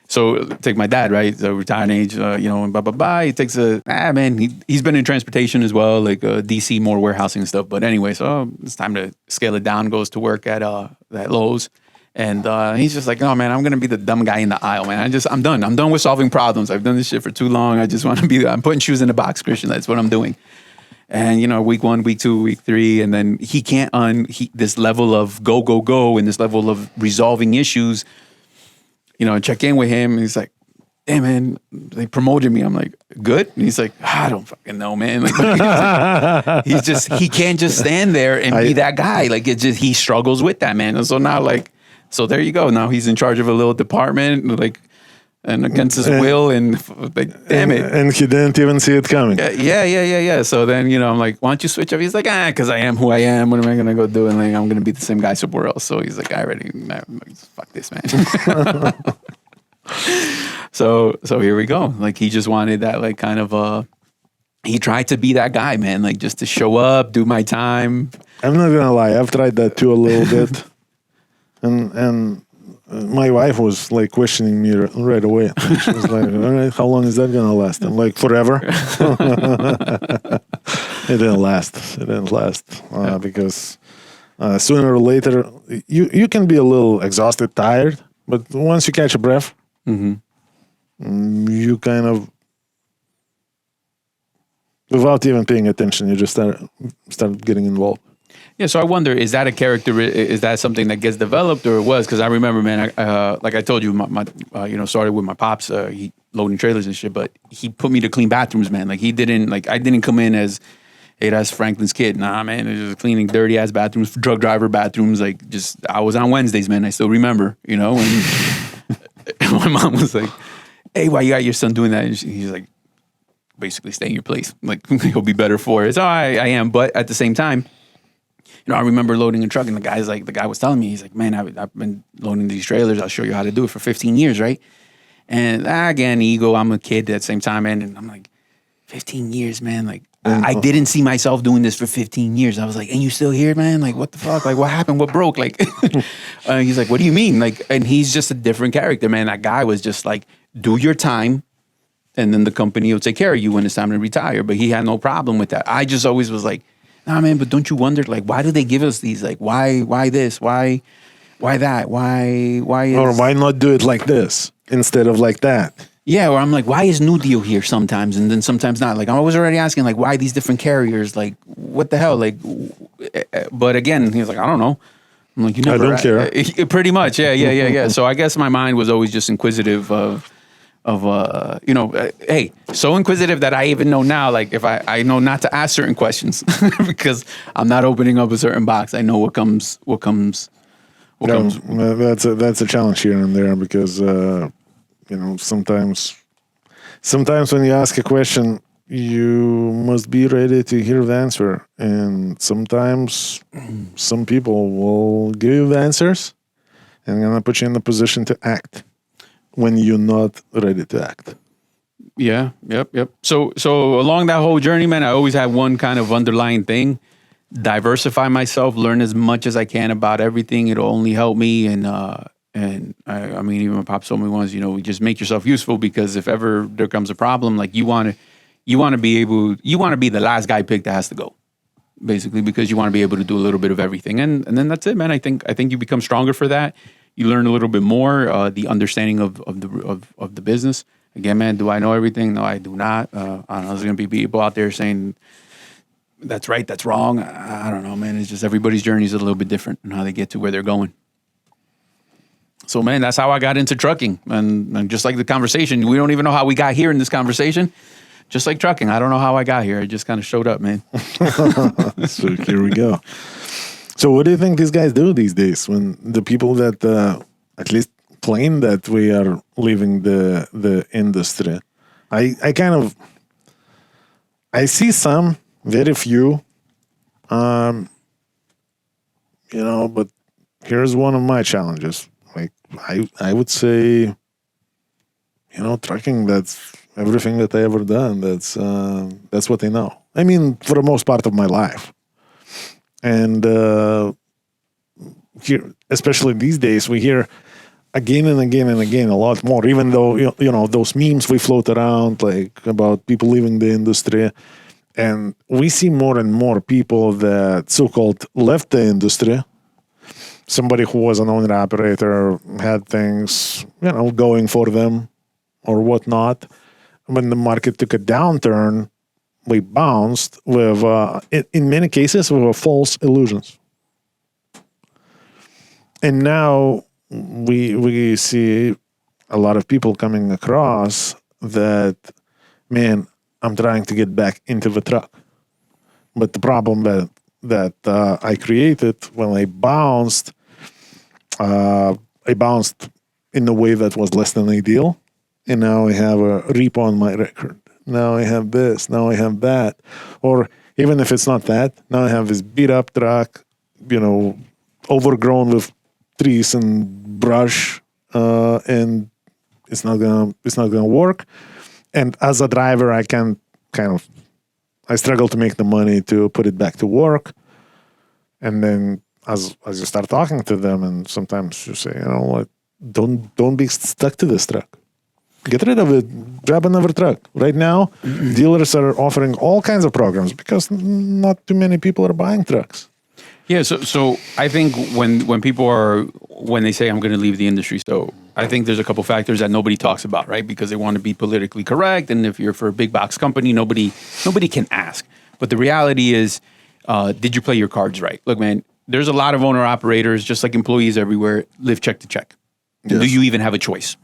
so take my dad, right? So retired age, and blah blah blah. He takes he's been in transportation as well, like DC, more warehousing and stuff. But anyway, so it's time to scale it down. Goes to work at Lowe's. And he's just like, oh man, I'm gonna be the dumb guy in the aisle, man. I'm done. I'm done with solving problems. I've done this shit for too long. I just want to I'm putting shoes in a box, Christian. That's what I'm doing. And week 1, week 2, week 3, and then he can't this level of go, and this level of resolving issues. Check in with him, and he's like, hey man, they promoted me. I'm like, good? And he's like, I don't fucking know, man. Like, he can't just stand there and be that guy. Like, he struggles with that, man. And so now, like, so there you go. Now he's in charge of a little department, like, and against his will, and like, damn it. And he didn't even see it coming. Yeah. So then, I'm like, why don't you switch up? He's like, because I am who I am. What am I going to go do? And like, I'm going to be the same guy somewhere else. So he's like, fuck this, man. So here we go. Like, he just wanted that, like, kind of, he tried to be that guy, man. Like, just to show up, do my time. I'm not going to lie. I've tried that too a little bit. And my wife was like questioning me right away. She was like, all right, how long is that going to last? I'm like, forever. It didn't last. It didn't last because sooner or later you can be a little exhausted, tired, but once you catch a breath, you kind of, without even paying attention, you just start getting involved. Yeah, so I wonder, is that a character? Is that something that gets developed, or it was? Because I remember, man, like I told you, my started with my pops, he loading trailers and shit, but he put me to clean bathrooms, man. Like he didn't, like I didn't come in as, hey, that's Franklin's kid. Nah, man, it was just cleaning dirty ass bathrooms, drug driver bathrooms. Like just, I was on Wednesdays, man. I still remember, and my mom was like, hey, why you got your son doing that? And he's like, basically stay in your place. Like he'll be better for it. So I am, but at the same time, I remember loading a truck, and the guy was telling me, he's like, man, I've been loading these trailers. I'll show you how to do it for 15 years, right? And again, ego, I'm a kid at the same time, man. And I'm like, 15 years, man. Like, I didn't see myself doing this for 15 years. I was like, and you still here, man? Like, what the fuck? Like, what happened? What broke? Like, he's like, what do you mean? Like, and he's just a different character, man. That guy was just like, do your time, and then the company will take care of you when it's time to retire. But he had no problem with that. I just always was like, nah, man, but don't you wonder, like, why do they give us these? Like, why this? Why that? Or why not do it like this instead of like that? Yeah, or I'm like, why is New Deal here sometimes and then sometimes not? Like, I was already asking, like, why these different carriers? Like, what the hell? Like, but again, he was like, I don't know. I'm like, you never. I don't care. Pretty much, yeah. So I guess my mind was always just inquisitive of hey, so inquisitive that I even know now, like if I know not to ask certain questions because I'm not opening up a certain box. I know what comes. That's a challenge here and there because sometimes when you ask a question, you must be ready to hear the answer, and sometimes some people will give you the answers and gonna put you in the position to act when you're not ready to act. Yeah, yep. So along that whole journey, man, I always had one kind of underlying thing: diversify myself, learn as much as I can about everything. It'll only help me. And I mean, even my pops told me once, just make yourself useful, because if ever there comes a problem, like you want to be the last guy picked that has to go, basically, because you want to be able to do a little bit of everything. And then that's it, man. I think you become stronger for that. You learn a little bit more, the understanding of the business. Again, man, do I know everything? No, I do not. I don't know. There's going to be people out there saying that's right, that's wrong. I don't know, man. It's just everybody's journey is a little bit different and how they get to where they're going. So, man, that's how I got into trucking. And just like the conversation, we don't even know how we got here in this conversation. Just like trucking, I don't know how I got here. It just kind of showed up, man. So here we go. So what do you think these guys do these days when the people that at least claim that we are leaving the industry? I see some, very few, but here's one of my challenges. Like I would say, trucking, that's everything that I ever done. That's what they know. I mean, for the most part of my life. And here, especially these days, we hear again and again and again a lot more, even though, those memes we float around, like about people leaving the industry. And we see more and more people that so-called left the industry. Somebody who was an owner operator had things, going for them or whatnot. When the market took a downturn, we bounced with, in many cases, with false illusions. And now we see a lot of people coming across that, man, I'm trying to get back into the truck. But the problem that I created when I bounced in a way that was less than ideal. And now I have a repo on my record. Now I have this, now I have that. Or even if it's not that, now I have this beat up truck, overgrown with trees and brush, and it's not gonna work. And as a driver, I can I struggle to make the money to put it back to work. And then as you start talking to them, and sometimes you say, don't be stuck to this truck. Get rid of it. Grab another truck. Right now, dealers are offering all kinds of programs because not too many people are buying trucks. Yeah, so I think when people when they say I'm going to leave the industry, so I think there's a couple factors that nobody talks about, right? Because they want to be politically correct, and if you're for a big box company, nobody can ask. But the reality is, did you play your cards right? Look, man, there's a lot of owner operators, just like employees everywhere, live check to check. Yes. Do you even have a choice?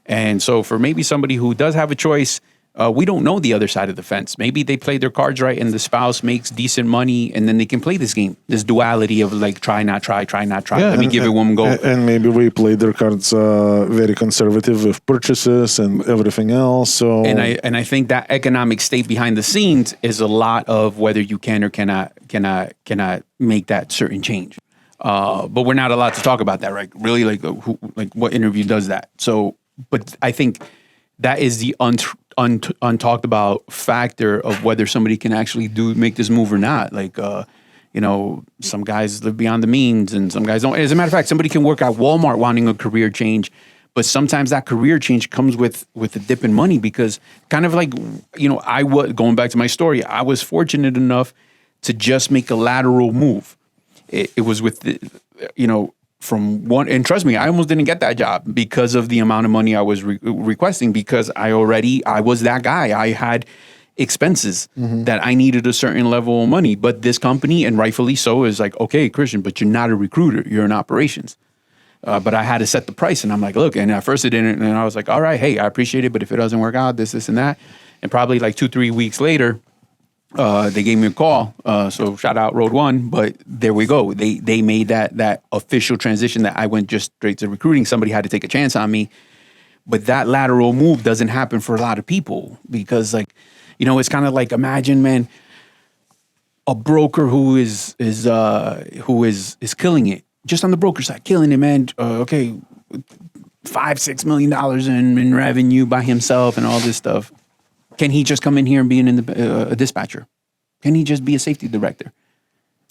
And so for maybe somebody who does have a choice, we don't know the other side of the fence. Maybe they played their cards right and the spouse makes decent money and then they can play this game, this duality of like try, not try, try, not try. Let me give it one go. And maybe we played their cards very conservative with purchases and everything else. So and I think that economic state behind the scenes is a lot of whether you can or cannot make that certain change. But we're not allowed to talk about that, right? Really, like what interview does that? So, but I think that is the untalked about factor of whether somebody can actually make this move or not. Like, some guys live beyond the means and some guys don't. As a matter of fact, somebody can work at Walmart wanting a career change, but sometimes that career change comes with a dip in money because kind of like, going back to my story, I was fortunate enough to just make a lateral move. It was with from one, and trust me, I almost didn't get that job because of the amount of money I was requesting because I was that guy. I had expenses that I needed a certain level of money, but this company, and rightfully so, is like, okay, Christian, but you're not a recruiter, you're in operations. But I had to set the price and I'm like, look, and at first it didn't, and I was like, all right, hey, I appreciate it, but if it doesn't work out, this and that. And probably like 2-3 weeks later, they gave me a call. So shout out Road One, but there we go. They made that official transition that I went just straight to recruiting. Somebody had to take a chance on me, but that lateral move doesn't happen for a lot of people because it's kind of like, imagine, man, a broker who is killing it just on the broker side, killing it, man. Okay. $5-6 million in revenue by himself and all this stuff. Can he just come in here and be a dispatcher? Can he just be a safety director?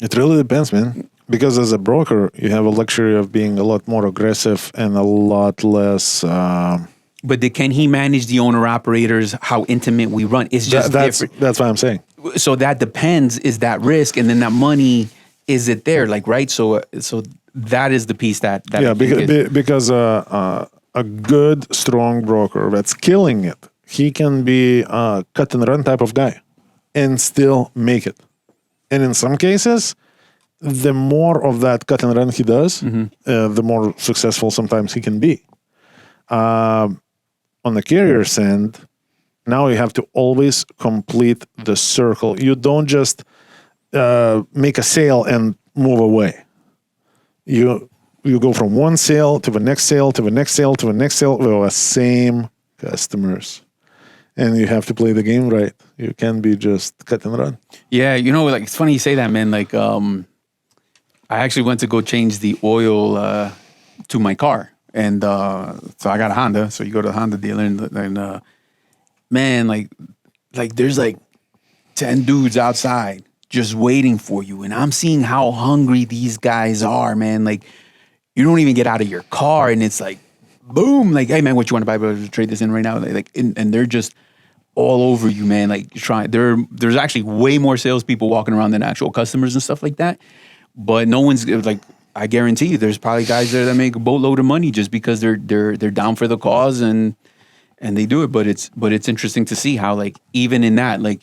It really depends, man. Because as a broker, you have a luxury of being a lot more aggressive and a lot less. But can he manage the owner-operators, how intimate we run? It's just different. That's what I'm saying. So that depends, is that risk? And then that money, is it there? Like, right? So that is the piece that yeah, because a good, strong broker that's killing it, he can be a cut and run type of guy and still make it. And in some cases, the more of that cut and run he does, the more successful sometimes he can be. On the carrier's end, now you have to always complete the circle. You don't just make a sale and move away. You go from one sale to the next sale to the next sale to the next sale with the same customers. And you have to play the game right. You can't be just cut and run. Yeah, it's funny you say that, man. Like, I actually went to go change the oil to my car. And so I got a Honda. So you go to the Honda dealer and man, like there's like 10 dudes outside just waiting for you. And I'm seeing how hungry these guys are, man. Like, you don't even get out of your car and it's like, boom, like, hey man, what you want to buy? But trade this in right now. And they're just all over you, man. Like, trying. There's actually way more salespeople walking around than actual customers and stuff like that. But no one's like, I guarantee you, there's probably guys there that make a boatload of money just because they're down for the cause and they do it. But it's interesting to see how, like, even in that, like,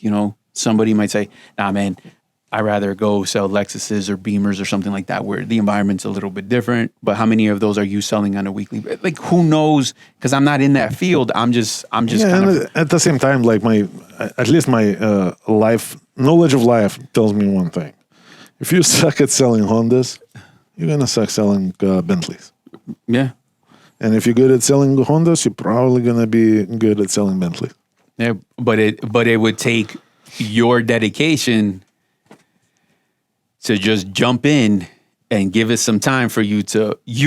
somebody might say, nah, man, I'd rather go sell Lexuses or Beamers or something like that where the environment's a little bit different. But how many of those are you selling on a weekly? Like, who knows? Because I'm not in that field. I'm just kind of... At the same time, like my life, knowledge of life tells me one thing. If you suck at selling Hondas, you're going to suck selling Bentleys. Yeah. And if you're good at selling Hondas, you're probably going to be good at selling Bentleys. Yeah, but it would take your dedication to just jump in and give it some time for you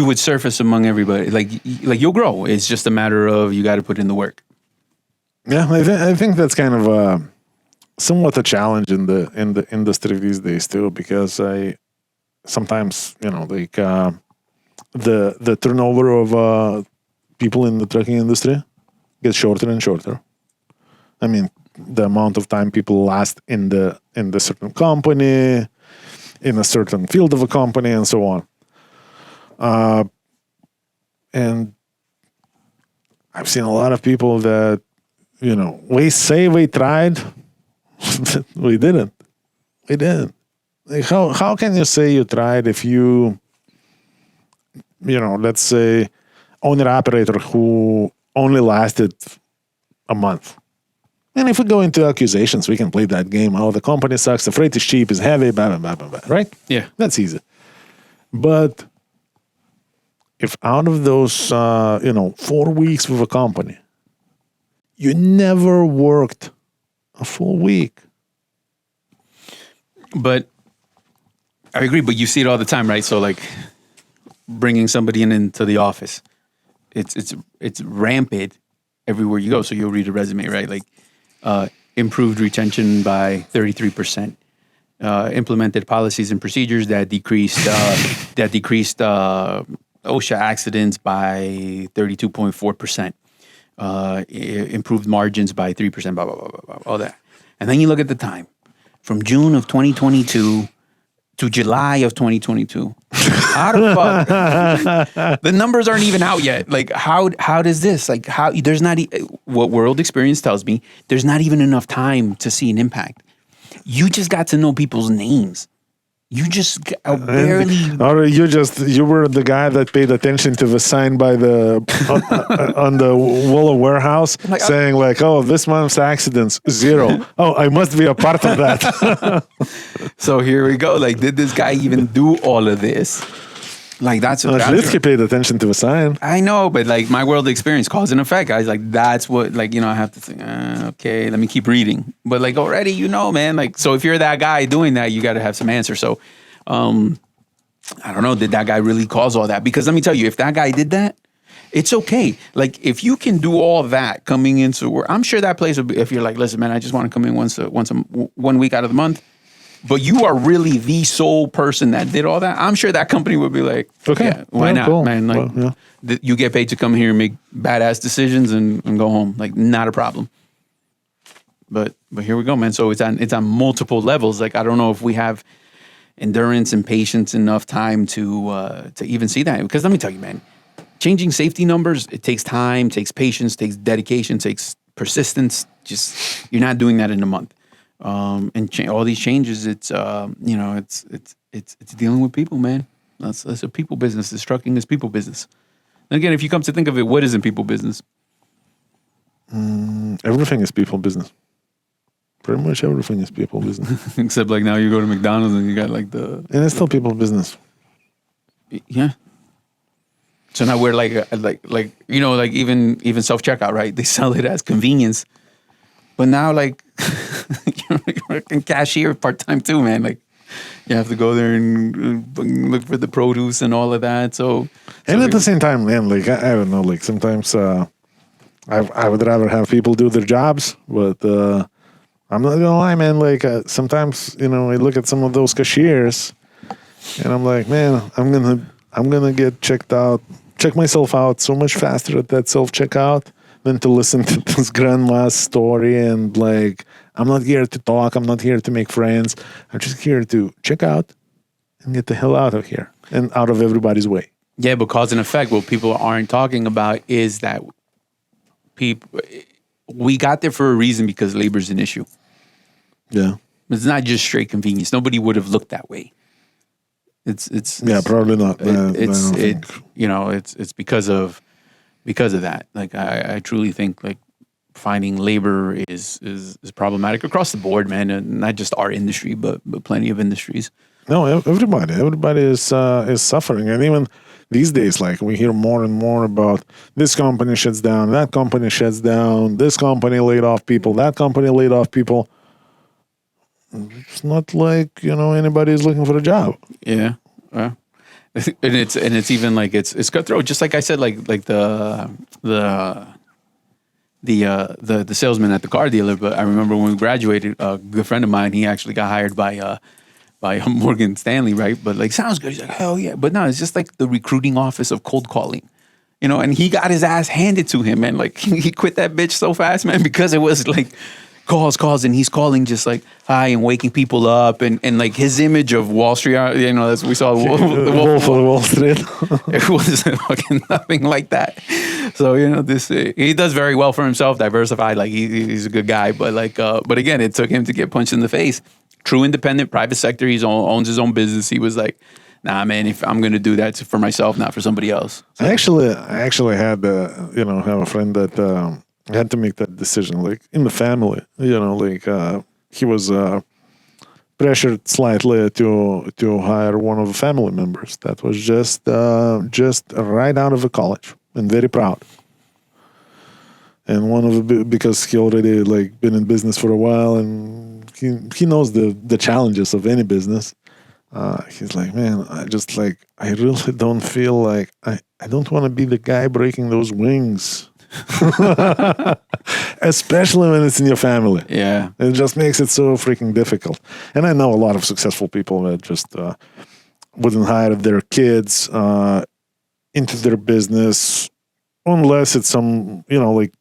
would surface among everybody. Like you'll grow. It's just a matter of you got to put in the work. Yeah, I think that's kind of somewhat a challenge in the industry these days too, because sometimes the turnover of people in the trucking industry gets shorter and shorter. I mean, the amount of time people last in the certain company, in a certain field of a company, and so on. And I've seen a lot of people that, we say we tried, we didn't. We didn't. Like how can you say you tried if you, let's say, owner-operator who only lasted a month? And if we go into accusations, we can play that game. Oh, the company sucks, the freight is cheap, is heavy, blah, blah, blah, blah, blah, right? Yeah. That's easy. But if out of those, 4 weeks with a company, you never worked a full week. But I agree, but you see it all the time, right? So like bringing somebody into the office, it's rampant everywhere you go. So you'll read a resume, right? Like improved retention by 33%, implemented policies and procedures that decreased OSHA accidents by 32.4%, improved margins by 3%, blah, blah, blah, blah, blah, all that. And then you look at the time from June of 2022 to July of 2022. How the fuck? The numbers aren't even out yet. Like, how does this, like, there's not, what world experience tells me, there's not even enough time to see an impact. You just got to know people's names. You just barely. Or you were the guy that paid attention to the sign by the on the wall of warehouse saying like, "Oh, this month's accidents 0." Oh, I must be a part of that. So here we go. Like, did this guy even do all of this? Like, that's what. At least he paid attention to the sign. I know, but like my world experience, cause and effect, guys. Like that's what, like, I have to think. Okay, let me keep reading. But like already, man. Like, so if you're that guy doing that, you got to have some answers. So, I don't know. Did that guy really cause all that? Because let me tell you, if that guy did that, it's okay. Like if you can do all that coming into work, I'm sure that place would be. If you're like, listen, man, I just want to come in once 1 week out of the month. But you are really the sole person that did all that. I'm sure that company would be like, okay, yeah, why not, cool. Man? Like, you get paid to come here and make badass decisions and go home. Like, not a problem. But here we go, man. So it's on multiple levels. Like, I don't know if we have endurance and patience enough time to even see that. Because let me tell you, man, changing safety numbers, it takes time, takes patience, takes dedication, takes persistence. Just, you're not doing that in a month. And all these changes, it's dealing with people, man. That's a people business. This trucking is people business. And again, if you come to think of it, what isn't people business? Everything is people business. Pretty much everything is people business. Except like now you go to McDonald's and you got like and it's still people business. Yeah. So now we're like even self-checkout, right? They sell it as convenience. But now, like, you're working cashier part-time too, man. Like, you have to go there and look for the produce and all of that. So at the same time, man, like, I don't know, like, sometimes I would rather have people do their jobs, but I'm not gonna lie, man. Like, sometimes, I look at some of those cashiers, and I'm like, man, I'm gonna get check myself out so much faster at that self-checkout than to listen to this grandma's story. And like, I'm not here to talk. I'm not here to make friends. I'm just here to check out and get the hell out of here and out of everybody's way. Yeah, but cause and effect, what people aren't talking about is that we got there for a reason because labor's an issue. Yeah. It's not just straight convenience. Nobody would have looked that way. It's probably not. It's because of that. Like, I truly think like finding labor is problematic across the board, man, and not just our industry, but plenty of industries. No, everybody is suffering, and even these days, like, we hear more and more about this company shuts down, that company shuts down, this company laid off people, that company laid off people. It's not like anybody is looking for a job. Yeah. And it's even like it's cutthroat. Just like I said, like the salesman at the car dealer. But I remember when we graduated, a good friend of mine, he actually got hired by Morgan Stanley, right? But like, sounds good. He's like, hell yeah. But no, it's just like the recruiting office of cold calling. you know, and he got his ass handed to him, man. Like he quit that bitch so fast, man, because it was like calls, and he's calling just like hi and waking people up, and like his image of Wall Street, you know, as we saw the Wolf of Wall Street. it was fucking nothing like that. So you know, this he does very well for himself, diversified. Like he's a good guy, but like, but again, it took him to get punched in the face. True independent, private sector. He owns his own business. He was like, nah, man, if I'm gonna do that, it's for myself, not for somebody else. So. I actually had have a friend that had to make that decision, like in the family. You know, like he was pressured slightly to hire one of the family members that was just right out of the college and very proud. And one of the, because he already like been in business for a while and he knows the challenges of any business. He's like, man, I really don't feel like I don't want to be the guy breaking those wings. Especially when it's in your family. Yeah. It just makes it so freaking difficult. And I know a lot of successful people that just wouldn't hire their kids into their business unless it's some, you know, like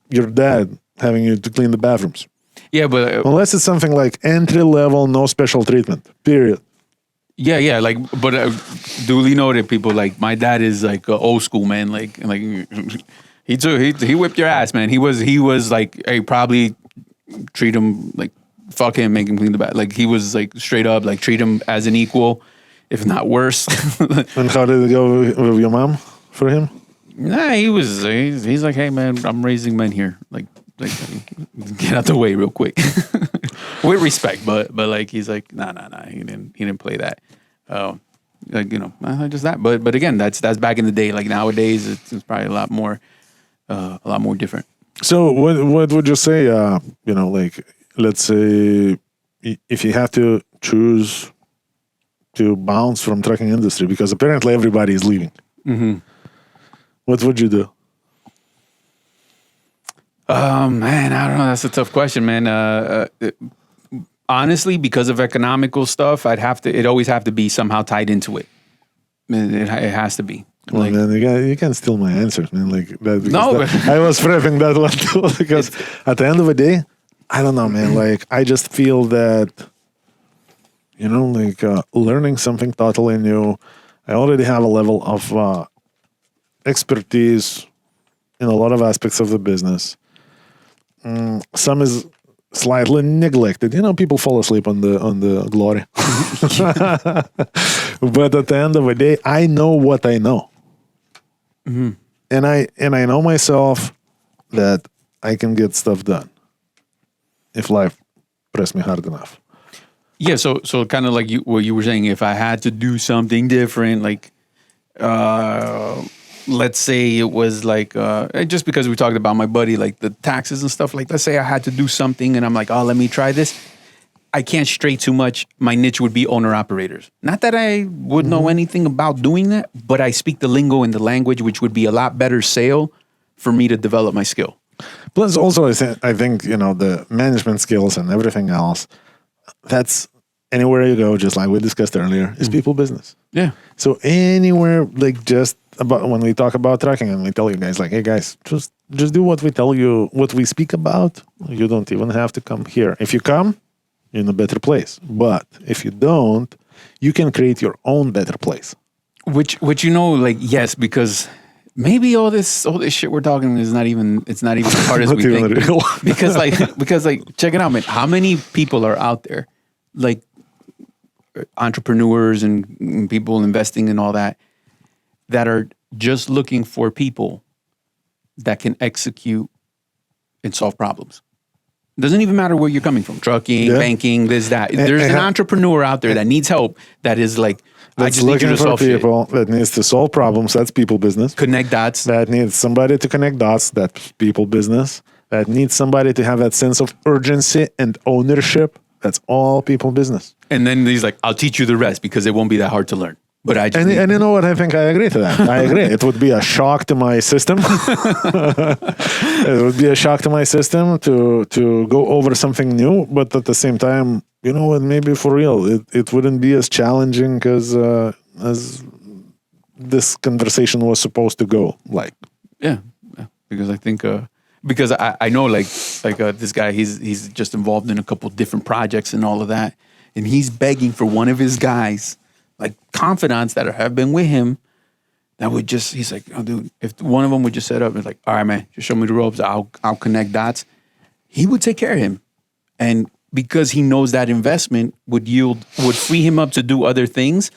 your dad having you to clean the bathrooms. Yeah, but unless it's something like entry level, no special treatment, period. Yeah, like, but duly noted, people, like, my dad is like old school, man. Like he whipped your ass, man. He was like, hey, probably treat him like, fuck him, make him clean the bath. Like he was like straight up, like treat him as an equal, if not worse. And how did it go with your mom for him? Nah, he's like, hey man, I'm raising men here. Like get out the way real quick. With respect, but like he's like, nah, he didn't play that. Like, you know, just that. But again, that's back in the day. Like nowadays, it's probably a lot more different. So what would you say? You know, like let's say if you have to choose to bounce from trucking industry because apparently everybody is leaving. Mm-hmm. What would you do? Man, I don't know. That's a tough question, man. Honestly, because of economical stuff, it'd always have to be somehow tied into it. It has to be. Well, like, man, you can't steal my answers, man. Like that. No, I was prepping that one too because at the end of the day, I don't know, man. Like I just feel that, you know, like learning something totally new. I already have a level of expertise in a lot of aspects of the business. Some is slightly neglected. You know, people fall asleep on the glory. But at the end of the day, I know what I know. Mm-hmm. And I know myself that I can get stuff done if life press me hard enough. Yeah, so kind of like what you were saying, if I had to do something different, like let's say it was like, just because we talked about my buddy, like the taxes and stuff, like let's say I had to do something and I'm like, oh, let me try this. I can't stray too much. My niche would be owner-operators. Not that I would know anything about doing that, but I speak the lingo and the language, which would be a lot better sale for me to develop my skill. Plus, also, I think, you know, the management skills and everything else, that's anywhere you go, just like we discussed earlier, is people business. Yeah. So anywhere, like just about when we talk about trucking and we tell you guys, like, hey guys, just do what we tell you, what we speak about. You don't even have to come here. If you come, you're in a better place. But if you don't, you can create your own better place. Which you know, like, yes, because maybe all this shit we're talking is not even as hard as we think. because check it out, man. How many people are out there, like entrepreneurs and people investing and all that are just looking for people that can execute and solve problems? Doesn't even matter where you're coming from. Trucking, banking, this, that. There's an entrepreneur out there that needs help that is like, I just need you to solve shit. People that needs to solve problems. That's people business. Connect dots. That needs somebody to connect dots. That's people business. That needs somebody to have that sense of urgency and ownership. That's all people business. And then he's like, I'll teach you the rest because it won't be that hard to learn. But I just and you know what? I think I agree to that. I agree. It would be a shock to my system. It would be a shock to my system to go over something new. But at the same time, you know what? Maybe for real, it wouldn't be as challenging as this conversation was supposed to go like. Yeah, because I think because I know like this guy, he's just involved in a couple different projects and all of that, and he's begging for one of his guys, like confidants that have been with him, that would just, he's like, oh dude, if one of them would just set up and like, all right man, just show me the ropes, I'll connect dots, he would take care of him, and because he knows that investment would free him up to do other things,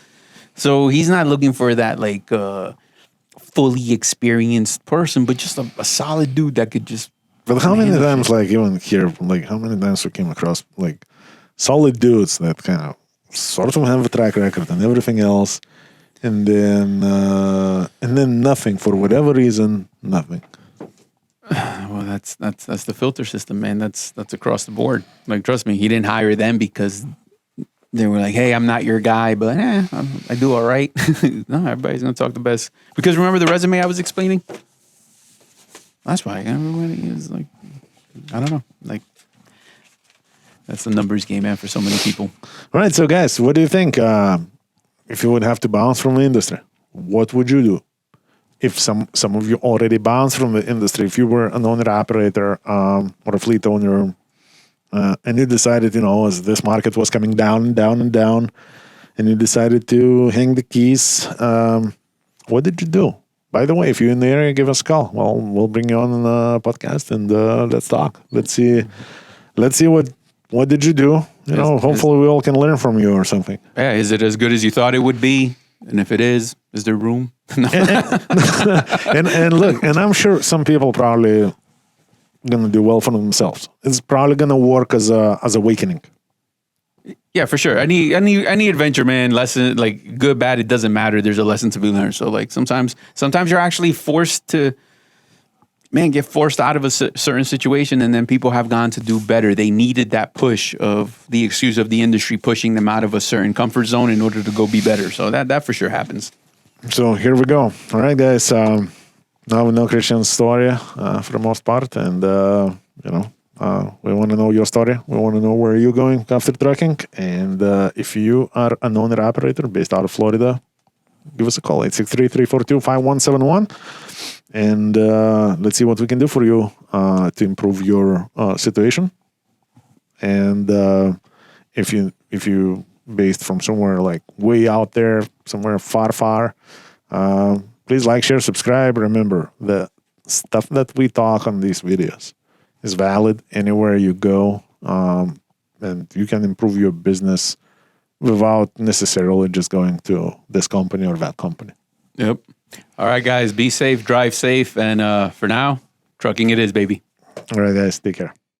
so he's not looking for that like fully experienced person, but just a solid dude that could just. But how many times, like even here, like how many times we came across like solid dudes that kind of sort of have a track record and everything else, and then nothing for whatever reason, nothing. Well, that's the filter system, man. That's across the board. Like, trust me, he didn't hire them because they were like, hey, I'm not your guy, but I do all right. No, everybody's going to talk the best. Because remember the resume I was explaining? That's why everybody is like, I don't know. Like, that's the numbers game, man, for so many people. All right, so guys, what do you think? If you would have to bounce from the industry, what would you do? If some of you already bounced from the industry, if you were an owner-operator or a fleet owner, and you decided, as this market was coming down and down and down, and you decided to hang the keys, what did you do? By the way, if you're in the area, give us a call. Well, we'll bring you on the podcast and let's talk. Let's see what did you do? Hopefully we all can learn from you or something. Yeah, is it as good as you thought it would be? And if it is there room? No. and look, and I'm sure some people probably gonna do well for themselves. It's probably gonna work as awakening. Yeah, for sure. Any adventure, man, lesson, like good, bad, it doesn't matter. There's a lesson to be learned. So like sometimes you're actually forced to, get forced out of a certain situation, and then people have gone to do better. They needed that push of the excuse of the industry pushing them out of a certain comfort zone in order to go be better. So that for sure happens. So here we go. All right, guys. Now we know Christian's story for the most part, and we want to know your story. We want to know where you're going after trucking, and if you are an owner-operator based out of Florida, give us a call, 863-342-5171, and let's see what we can do for you to improve your situation. And if you based from somewhere like way out there, somewhere far, please like, share, subscribe. Remember, the stuff that we talk on these videos is valid anywhere you go, and you can improve your business without necessarily just going to this company or that company. Yep. All right, guys, be safe, drive safe, and for now, trucking it is, baby. All right, guys, take care.